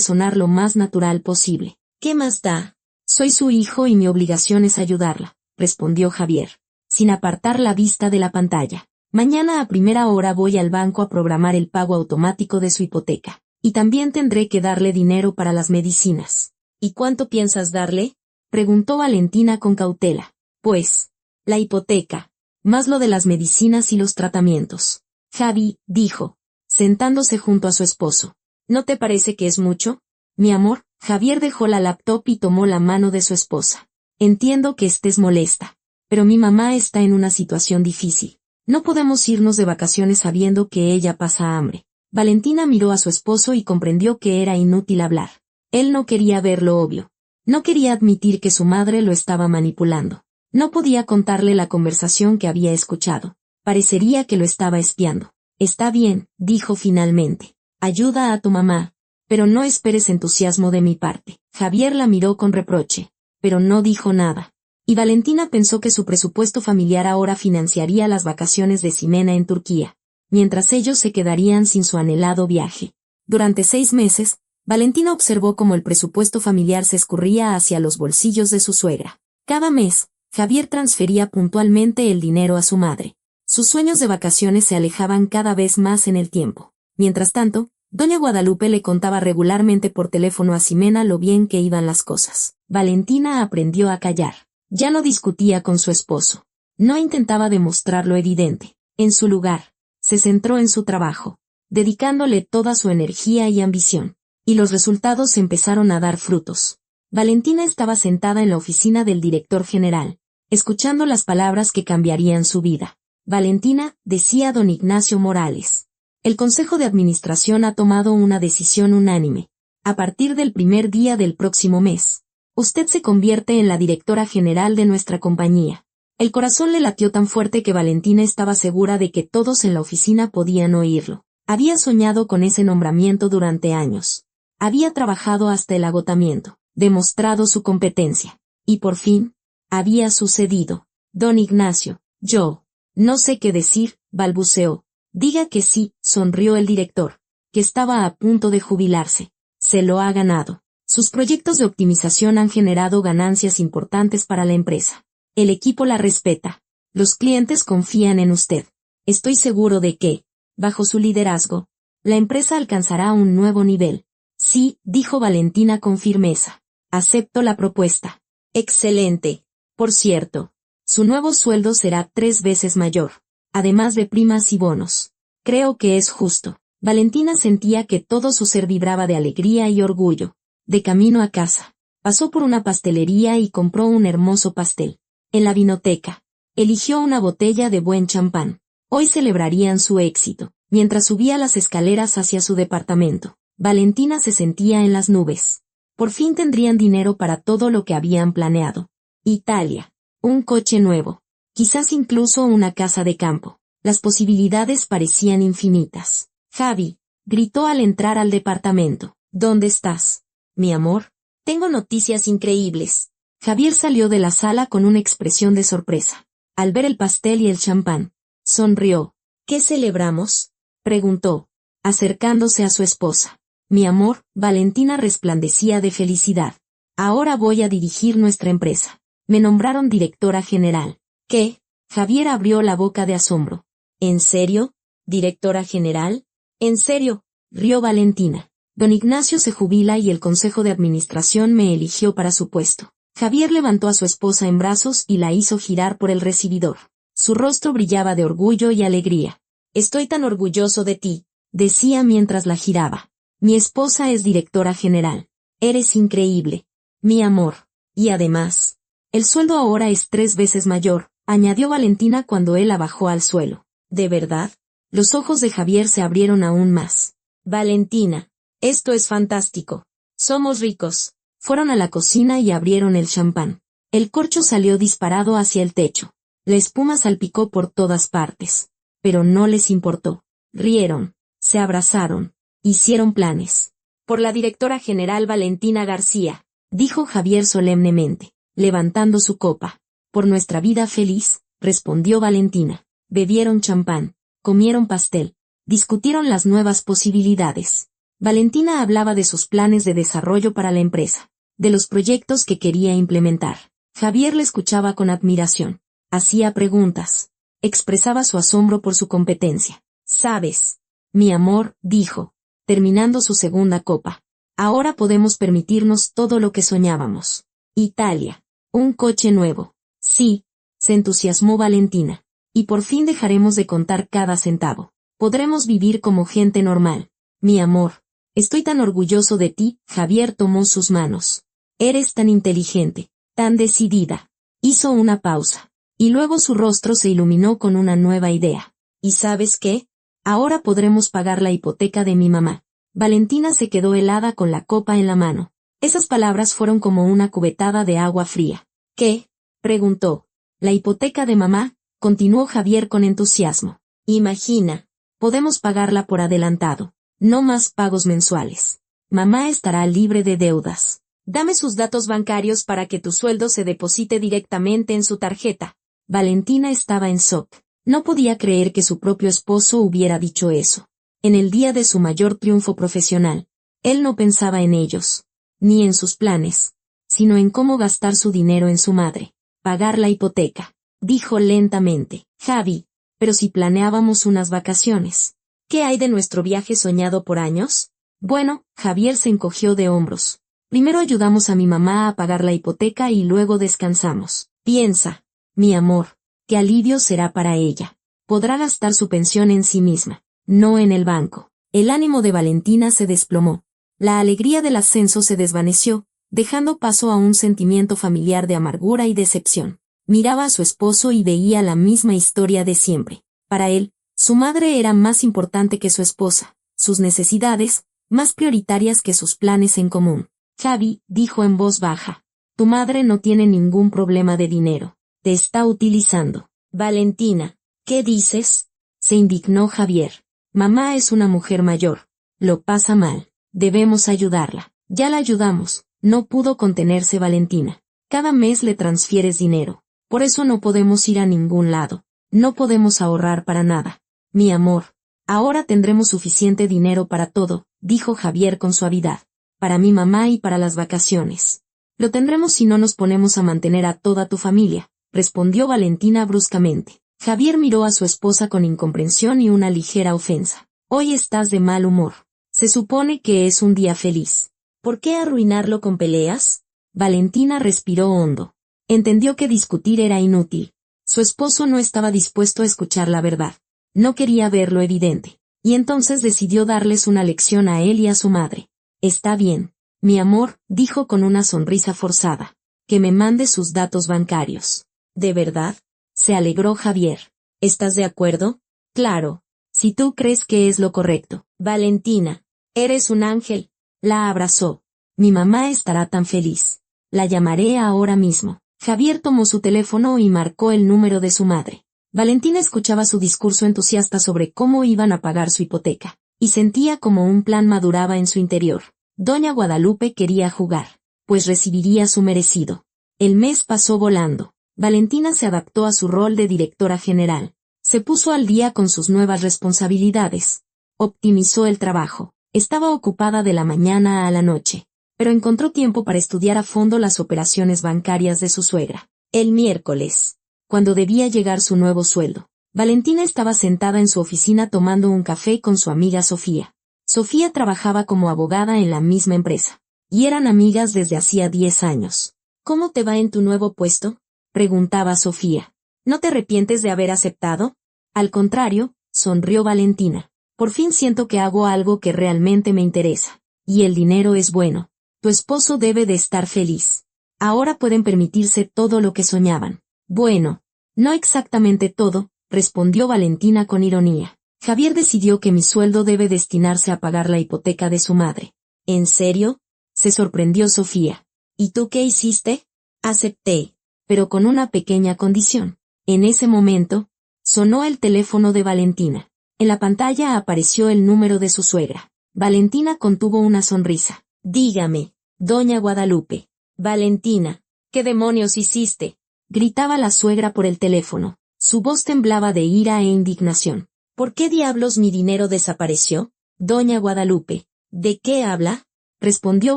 sonar lo más natural posible. ¿Qué más da? Soy su hijo y mi obligación es ayudarla, respondió Javier, sin apartar la vista de la pantalla. Mañana a primera hora voy al banco a programar el pago automático de su hipoteca, y también tendré que darle dinero para las medicinas. ¿Y cuánto piensas darle? Preguntó Valentina con cautela. Pues, la hipoteca, más lo de las medicinas y los tratamientos. Javi, dijo, sentándose junto a su esposo. ¿No te parece que es mucho? Mi amor, Javier dejó la laptop y tomó la mano de su esposa. Entiendo que estés molesta, pero mi mamá está en una situación difícil. No podemos irnos de vacaciones sabiendo que ella pasa hambre. Valentina miró a su esposo y comprendió que era inútil hablar. Él no quería ver lo obvio. No quería admitir que su madre lo estaba manipulando. No podía contarle la conversación que había escuchado. Parecería que lo estaba espiando. Está bien, dijo finalmente. Ayuda a tu mamá, pero no esperes entusiasmo de mi parte. Javier la miró con reproche, pero no dijo nada. Y Valentina pensó que su presupuesto familiar ahora financiaría las vacaciones de Ximena en Turquía, mientras ellos se quedarían sin su anhelado viaje. Durante 6 meses, Valentina observó cómo el presupuesto familiar se escurría hacia los bolsillos de su suegra. Cada mes, Javier transfería puntualmente el dinero a su madre. Sus sueños de vacaciones se alejaban cada vez más en el tiempo. Mientras tanto, doña Guadalupe le contaba regularmente por teléfono a Ximena lo bien que iban las cosas. Valentina aprendió a callar. Ya no discutía con su esposo. No intentaba demostrar lo evidente. En su lugar, se centró en su trabajo, dedicándole toda su energía y ambición. Y los resultados empezaron a dar frutos. Valentina estaba sentada en la oficina del director general, escuchando las palabras que cambiarían su vida. Valentina, decía don Ignacio Morales. El Consejo de Administración ha tomado una decisión unánime. A partir del primer día del próximo mes, usted se convierte en la directora general de nuestra compañía. El corazón le latió tan fuerte que Valentina estaba segura de que todos en la oficina podían oírlo. Había soñado con ese nombramiento durante años. Había trabajado hasta el agotamiento, demostrado su competencia. Y por fin, había sucedido. Don Ignacio, yo, no sé qué decir, balbuceó. Diga que sí, sonrió el director, que estaba a punto de jubilarse. Se lo ha ganado. Sus proyectos de optimización han generado ganancias importantes para la empresa. El equipo la respeta. Los clientes confían en usted. Estoy seguro de que, bajo su liderazgo, la empresa alcanzará un nuevo nivel. Sí, dijo Valentina con firmeza. Acepto la propuesta. Excelente. Por cierto, su nuevo sueldo será 3 veces mayor, además de primas y bonos. Creo que es justo. Valentina sentía que todo su ser vibraba de alegría y orgullo. De camino a casa, pasó por una pastelería y compró un hermoso pastel. En la vinoteca, eligió una botella de buen champán. Hoy celebrarían su éxito. Mientras subía las escaleras hacia su departamento, Valentina se sentía en las nubes. Por fin tendrían dinero para todo lo que habían planeado. Italia, un coche nuevo, quizás incluso una casa de campo. Las posibilidades parecían infinitas. Javi, gritó al entrar al departamento. ¿Dónde estás? Mi amor, tengo noticias increíbles. Javier salió de la sala con una expresión de sorpresa. Al ver el pastel y el champán, sonrió. ¿Qué celebramos? Preguntó. acercándose a su esposa. Mi amor, Valentina resplandecía de felicidad. Ahora voy a dirigir nuestra empresa. Me nombraron directora general. ¿Qué? Javier abrió la boca de asombro. ¿En serio? ¿Directora general? ¿En serio? Rió Valentina. Don Ignacio se jubila y el consejo de administración me eligió para su puesto. Javier levantó a su esposa en brazos y la hizo girar por el recibidor. Su rostro brillaba de orgullo y alegría. Estoy tan orgulloso de ti, decía mientras la giraba. Mi esposa es directora general. Eres increíble. Mi amor. Y además, el sueldo ahora es 3 veces mayor, añadió Valentina cuando él la bajó al suelo. ¿De verdad? Los ojos de Javier se abrieron aún más. Valentina, esto es fantástico. Somos ricos. Fueron a la cocina y abrieron el champán. El corcho salió disparado hacia el techo. La espuma salpicó por todas partes. Pero no les importó. Rieron, se abrazaron, hicieron planes. Por la directora general Valentina García, dijo Javier solemnemente, levantando su copa. Por nuestra vida feliz, respondió Valentina. Bebieron champán, comieron pastel, discutieron las nuevas posibilidades. Valentina hablaba de sus planes de desarrollo para la empresa, de los proyectos que quería implementar. Javier le escuchaba con admiración. Hacía preguntas. Expresaba su asombro por su competencia. ¿Sabes? Mi amor, dijo, terminando su segunda copa. Ahora podemos permitirnos todo lo que soñábamos. Italia. Un coche nuevo. Sí, se entusiasmó Valentina. Y por fin dejaremos de contar cada centavo. Podremos vivir como gente normal. Mi amor. Estoy tan orgulloso de ti. Javier tomó sus manos. Eres tan inteligente, tan decidida. Hizo una pausa. Y luego su rostro se iluminó con una nueva idea. ¿Y sabes qué? Ahora podremos pagar la hipoteca de mi mamá. Valentina se quedó helada con la copa en la mano. Esas palabras fueron como una cubetada de agua fría. ¿Qué? Preguntó. La hipoteca de mamá, continuó Javier con entusiasmo. Imagina. Podemos pagarla por adelantado. No más pagos mensuales. Mamá estará libre de deudas. Dame sus datos bancarios para que tu sueldo se deposite directamente en su tarjeta. Valentina estaba en shock. No podía creer que su propio esposo hubiera dicho eso. En el día de su mayor triunfo profesional, él no pensaba en ellos, ni en sus planes, sino en cómo gastar su dinero en su madre. Pagar la hipoteca. Dijo lentamente. Javi, pero si planeábamos unas vacaciones. ¿Qué hay de nuestro viaje soñado por años? Bueno, Javier se encogió de hombros. Primero ayudamos a mi mamá a pagar la hipoteca y luego descansamos. Piensa. Mi amor, qué alivio será para ella. Podrá gastar su pensión en sí misma, no en el banco. El ánimo de Valentina se desplomó. La alegría del ascenso se desvaneció, dejando paso a un sentimiento familiar de amargura y decepción. Miraba a su esposo y veía la misma historia de siempre. Para él, su madre era más importante que su esposa, sus necesidades, más prioritarias que sus planes en común. Javi, dijo en voz baja, tu madre no tiene ningún problema de dinero. Te está utilizando. Valentina, ¿qué dices? Se indignó Javier. Mamá es una mujer mayor. Lo pasa mal. Debemos ayudarla. Ya la ayudamos. No pudo contenerse Valentina. Cada mes le transfieres dinero. Por eso no podemos ir a ningún lado. No podemos ahorrar para nada. Mi amor, ahora tendremos suficiente dinero para todo, dijo Javier con suavidad. Para mi mamá y para las vacaciones. Lo tendremos si no nos ponemos a mantener a toda tu familia, respondió Valentina bruscamente. Javier miró a su esposa con incomprensión y una ligera ofensa. Hoy estás de mal humor. Se supone que es un día feliz. ¿Por qué arruinarlo con peleas? Valentina respiró hondo. Entendió que discutir era inútil. Su esposo no estaba dispuesto a escuchar la verdad. No quería ver lo evidente. Y entonces decidió darles una lección a él y a su madre. Está bien, mi amor, dijo con una sonrisa forzada. Que me mande sus datos bancarios. ¿De verdad? Se alegró Javier. ¿Estás de acuerdo? Claro. Si tú crees que es lo correcto. Valentina, eres un ángel. La abrazó. Mi mamá estará tan feliz. La llamaré ahora mismo. Javier tomó su teléfono y marcó el número de su madre. Valentina escuchaba su discurso entusiasta sobre cómo iban a pagar su hipoteca, y sentía como un plan maduraba en su interior. Doña Guadalupe quería jugar, pues recibiría su merecido. El mes pasó volando. Valentina se adaptó a su rol de directora general. Se puso al día con sus nuevas responsabilidades. Optimizó el trabajo. Estaba ocupada de la mañana a la noche, pero encontró tiempo para estudiar a fondo las operaciones bancarias de su suegra. El miércoles, cuando debía llegar su nuevo sueldo, Valentina estaba sentada en su oficina tomando un café con su amiga Sofía. Sofía trabajaba como abogada en la misma empresa, y eran amigas desde hacía 10 años. ¿Cómo te va en tu nuevo puesto?, preguntaba Sofía. ¿No te arrepientes de haber aceptado? Al contrario, sonrió Valentina. Por fin siento que hago algo que realmente me interesa. Y el dinero es bueno. Tu esposo debe de estar feliz. Ahora pueden permitirse todo lo que soñaban. Bueno, no exactamente todo, respondió Valentina con ironía. Javier decidió que mi sueldo debe destinarse a pagar la hipoteca de su madre. ¿En serio?, se sorprendió Sofía. ¿Y tú qué hiciste? Acepté, pero con una pequeña condición. En ese momento, sonó el teléfono de Valentina. En la pantalla apareció el número de su suegra. Valentina contuvo una sonrisa. Dígame, doña Guadalupe. Valentina, ¿qué demonios hiciste?, gritaba la suegra por el teléfono. Su voz temblaba de ira e indignación. ¿Por qué diablos mi dinero desapareció? Doña Guadalupe, ¿de qué habla?, respondió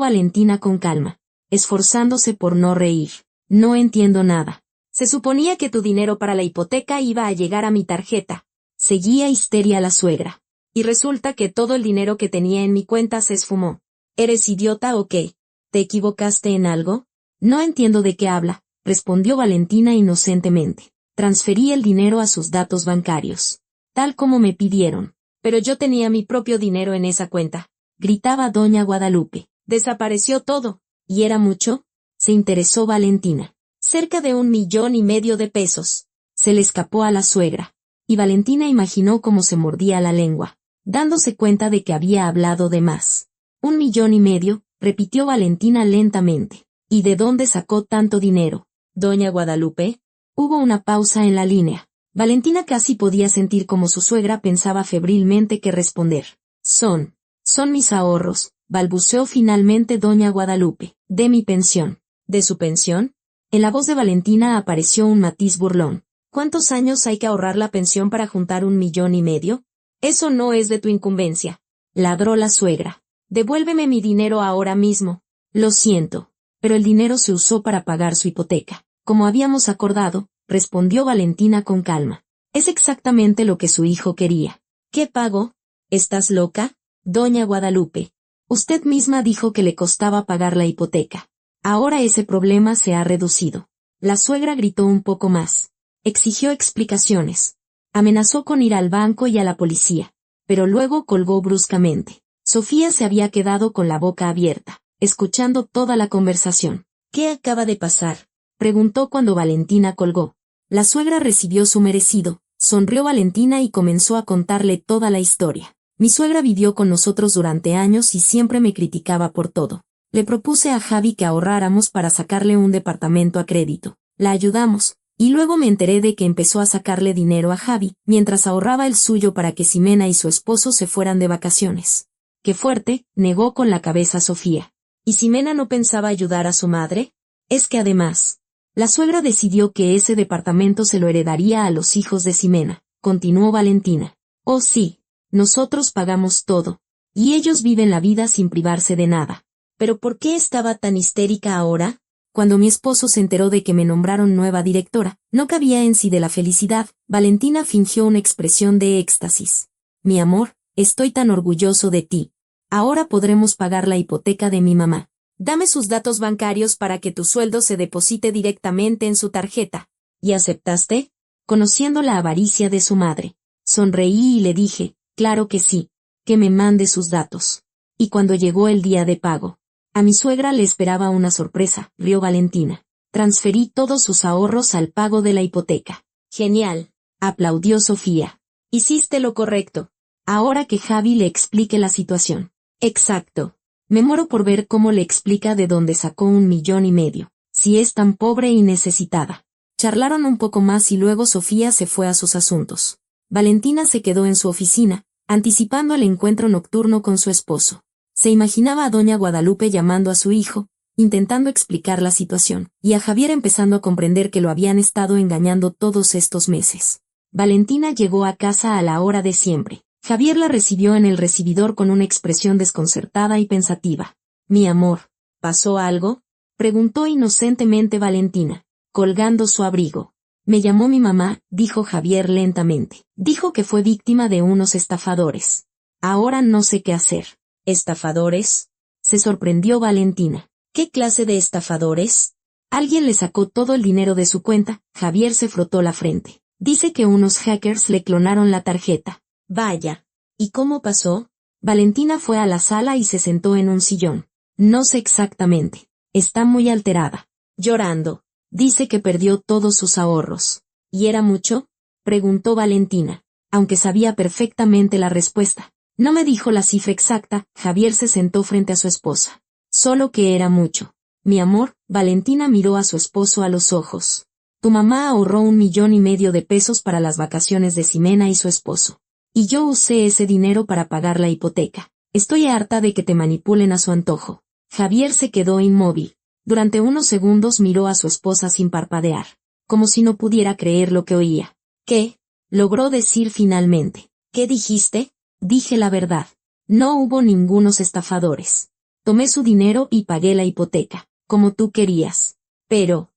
Valentina con calma, esforzándose por no reír. No entiendo nada. Se suponía que tu dinero para la hipoteca iba a llegar a mi tarjeta. Seguía histeria la suegra. Y resulta que todo el dinero que tenía en mi cuenta se esfumó. ¿Eres idiota o qué? ¿Te equivocaste en algo? No entiendo de qué habla, respondió Valentina inocentemente. Transferí el dinero a sus datos bancarios, tal como me pidieron. Pero yo tenía mi propio dinero en esa cuenta, gritaba doña Guadalupe. Desapareció todo. ¿Y era mucho?, se interesó Valentina. Cerca de 1,5 millones de pesos. Se le escapó a la suegra. Y Valentina imaginó cómo se mordía la lengua, dándose cuenta de que había hablado de más. 1,5 millones, repitió Valentina lentamente. ¿Y de dónde sacó tanto dinero, doña Guadalupe? Hubo una pausa en la línea. Valentina casi podía sentir cómo su suegra pensaba febrilmente qué responder. Son mis ahorros, balbuceó finalmente doña Guadalupe. De mi pensión. ¿De su pensión? En la voz de Valentina apareció un matiz burlón. ¿Cuántos años hay que ahorrar la pensión para juntar 1,5 millones? Eso no es de tu incumbencia, ladró la suegra. Devuélveme mi dinero ahora mismo. Lo siento, pero el dinero se usó para pagar su hipoteca. Como habíamos acordado, respondió Valentina con calma. Es exactamente lo que su hijo quería. ¿Qué pago? ¿Estás loca, doña Guadalupe? Usted misma dijo que le costaba pagar la hipoteca. Ahora ese problema se ha reducido. La suegra gritó un poco más. Exigió explicaciones. Amenazó con ir al banco y a la policía. Pero luego colgó bruscamente. Sofía se había quedado con la boca abierta, escuchando toda la conversación. ¿Qué acaba de pasar?, preguntó cuando Valentina colgó. La suegra recibió su merecido, sonrió Valentina y comenzó a contarle toda la historia. Mi suegra vivió con nosotros durante años y siempre me criticaba por todo. Le propuse a Javi que ahorráramos para sacarle un departamento a crédito. La ayudamos, y luego me enteré de que empezó a sacarle dinero a Javi, mientras ahorraba el suyo para que Ximena y su esposo se fueran de vacaciones. Qué fuerte, negó con la cabeza Sofía. ¿Y Ximena no pensaba ayudar a su madre? Es que además, la suegra decidió que ese departamento se lo heredaría a los hijos de Ximena, continuó Valentina. Oh sí, nosotros pagamos todo, y ellos viven la vida sin privarse de nada. ¿Pero por qué estaba tan histérica ahora? Cuando mi esposo se enteró de que me nombraron nueva directora, no cabía en sí de la felicidad. Valentina fingió una expresión de éxtasis. Mi amor, estoy tan orgulloso de ti. Ahora podremos pagar la hipoteca de mi mamá. Dame sus datos bancarios para que tu sueldo se deposite directamente en su tarjeta. ¿Y aceptaste? Conociendo la avaricia de su madre. Sonreí y le dije, claro que sí, que me mande sus datos. Y cuando llegó el día de pago, a mi suegra le esperaba una sorpresa, rió Valentina. Transferí todos sus ahorros al pago de la hipoteca. Genial, aplaudió Sofía. Hiciste lo correcto. Ahora que Javi le explique la situación. Exacto. Me muero por ver cómo le explica de dónde sacó 1,5 millones, si es tan pobre y necesitada. Charlaron un poco más y luego Sofía se fue a sus asuntos. Valentina se quedó en su oficina, anticipando el encuentro nocturno con su esposo. Se imaginaba a doña Guadalupe llamando a su hijo, intentando explicar la situación, y a Javier empezando a comprender que lo habían estado engañando todos estos meses. Valentina llegó a casa a la hora de siempre. Javier la recibió en el recibidor con una expresión desconcertada y pensativa. Mi amor, ¿pasó algo?, preguntó inocentemente Valentina, colgando su abrigo. Me llamó mi mamá, dijo Javier lentamente. Dijo que fue víctima de unos estafadores. Ahora no sé qué hacer. ¿Estafadores?, se sorprendió Valentina. ¿Qué clase de estafadores? Alguien le sacó todo el dinero de su cuenta. Javier se frotó la frente. Dice que unos hackers le clonaron la tarjeta. Vaya. ¿Y cómo pasó? Valentina fue a la sala y se sentó en un sillón. No sé exactamente. Está muy alterada. Llorando. Dice que perdió todos sus ahorros. ¿Y era mucho?, preguntó Valentina, aunque sabía perfectamente la respuesta. No me dijo la cifra exacta. Javier se sentó frente a su esposa. Solo que era mucho. Mi amor, Valentina miró a su esposo a los ojos. Tu mamá ahorró 1,5 millones de pesos para las vacaciones de Ximena y su esposo. Y yo usé ese dinero para pagar la hipoteca. Estoy harta de que te manipulen a su antojo. Javier se quedó inmóvil. Durante unos segundos miró a su esposa sin parpadear, como si no pudiera creer lo que oía. ¿Qué?, logró decir finalmente. ¿Qué dijiste? Dije la verdad. No hubo ningunos estafadores. Tomé su dinero y pagué la hipoteca, como tú querías. Pero,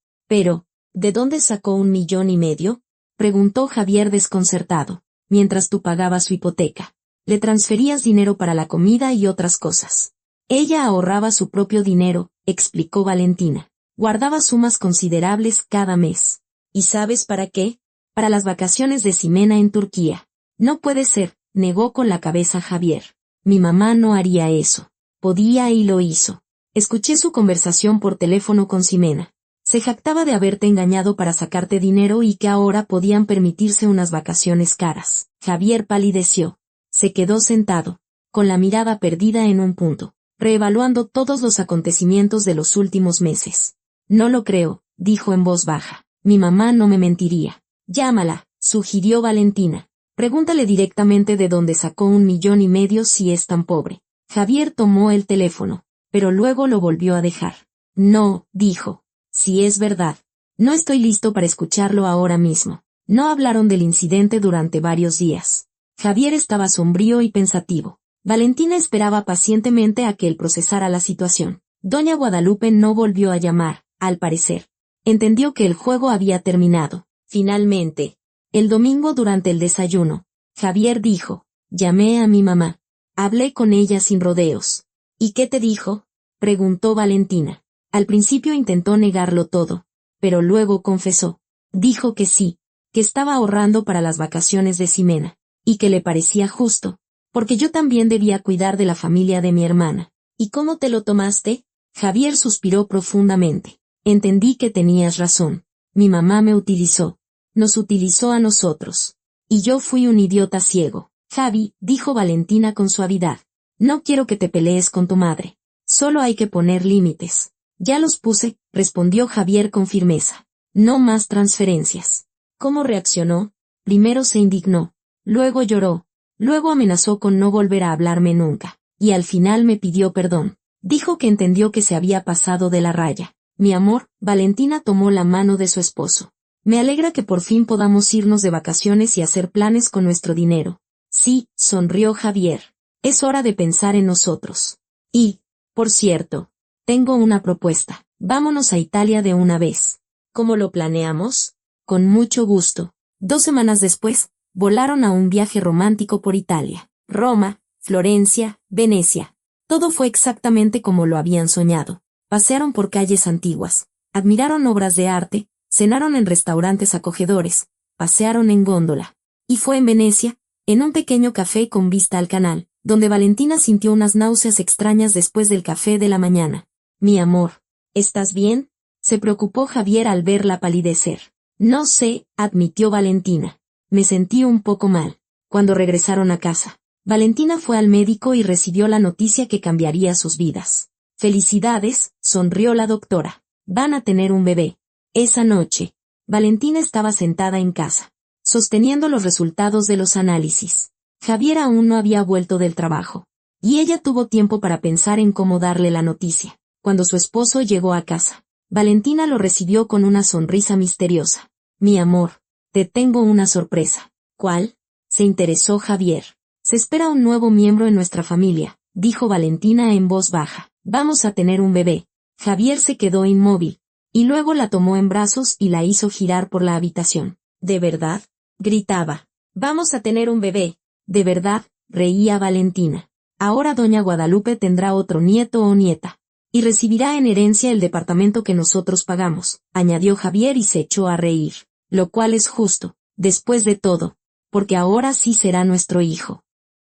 ¿de dónde sacó 1,5 millones? Preguntó Javier desconcertado. Mientras tú pagabas su hipoteca, le transferías dinero para la comida y otras cosas. Ella ahorraba su propio dinero, explicó Valentina. Guardaba sumas considerables cada mes. ¿Y sabes para qué? Para las vacaciones de Ximena en Turquía. No puede ser, negó con la cabeza Javier. Mi mamá no haría eso. Podía y lo hizo. Escuché su conversación por teléfono con Ximena. Se jactaba de haberte engañado para sacarte dinero y que ahora podían permitirse unas vacaciones caras. Javier palideció. Se quedó sentado, con la mirada perdida en un punto, reevaluando todos los acontecimientos de los últimos meses. No lo creo, dijo en voz baja. Mi mamá no me mentiría. Llámala, sugirió Valentina. Pregúntale directamente de dónde sacó 1,5 millones si es tan pobre. Javier tomó el teléfono, pero luego lo volvió a dejar. No, dijo. Si es verdad. No estoy listo para escucharlo ahora mismo. No hablaron del incidente durante varios días. Javier estaba sombrío y pensativo. Valentina esperaba pacientemente a que él procesara la situación. Doña Guadalupe no volvió a llamar, al parecer. Entendió que el juego había terminado. Finalmente, el domingo durante el desayuno, Javier dijo, llamé a mi mamá. Hablé con ella sin rodeos. ¿Y qué te dijo?, preguntó Valentina. Al principio intentó negarlo todo, pero luego confesó. Dijo que sí, que estaba ahorrando para las vacaciones de Ximena, y que le parecía justo, porque yo también debía cuidar de la familia de mi hermana. ¿Y cómo te lo tomaste? Javier suspiró profundamente. Entendí que tenías razón. Mi mamá me utilizó. Nos utilizó a nosotros. Y yo fui un idiota ciego. Javi, dijo Valentina con suavidad. No quiero que te pelees con tu madre. Solo hay que poner límites. Ya los puse, respondió Javier con firmeza. No más transferencias. ¿Cómo reaccionó? Primero se indignó. Luego lloró. Luego amenazó con no volver a hablarme nunca. Y al final me pidió perdón. Dijo que entendió que se había pasado de la raya. Mi amor, Valentina tomó la mano de su esposo. Me alegra que por fin podamos irnos de vacaciones y hacer planes con nuestro dinero. Sí, sonrió Javier. Es hora de pensar en nosotros. Y, por cierto, tengo una propuesta. Vámonos a Italia de una vez. ¿Cómo lo planeamos? Con mucho gusto. 2 semanas después, volaron a un viaje romántico por Italia. Roma, Florencia, Venecia. Todo fue exactamente como lo habían soñado. Pasearon por calles antiguas, admiraron obras de arte, cenaron en restaurantes acogedores, pasearon en góndola. Y fue en Venecia, en un pequeño café con vista al canal, donde Valentina sintió unas náuseas extrañas después del café de la mañana. Mi amor, ¿estás bien?, se preocupó Javier al verla palidecer. No sé, admitió Valentina. Me sentí un poco mal. Cuando regresaron a casa, Valentina fue al médico y recibió la noticia que cambiaría sus vidas. Felicidades, sonrió la doctora. Van a tener un bebé. Esa noche, Valentina estaba sentada en casa, sosteniendo los resultados de los análisis. Javier aún no había vuelto del trabajo, y ella tuvo tiempo para pensar en cómo darle la noticia. Cuando su esposo llegó a casa, Valentina lo recibió con una sonrisa misteriosa. Mi amor, te tengo una sorpresa. ¿Cuál? Se interesó Javier. Se espera un nuevo miembro en nuestra familia, dijo Valentina en voz baja. Vamos a tener un bebé. Javier se quedó inmóvil, y luego la tomó en brazos y la hizo girar por la habitación. ¿De verdad?, gritaba. Vamos a tener un bebé. ¿De verdad?, reía Valentina. Ahora doña Guadalupe tendrá otro nieto o nieta. Y recibirá en herencia el departamento que nosotros pagamos, añadió Javier y se echó a reír. Lo cual es justo, después de todo, porque ahora sí será nuestro hijo.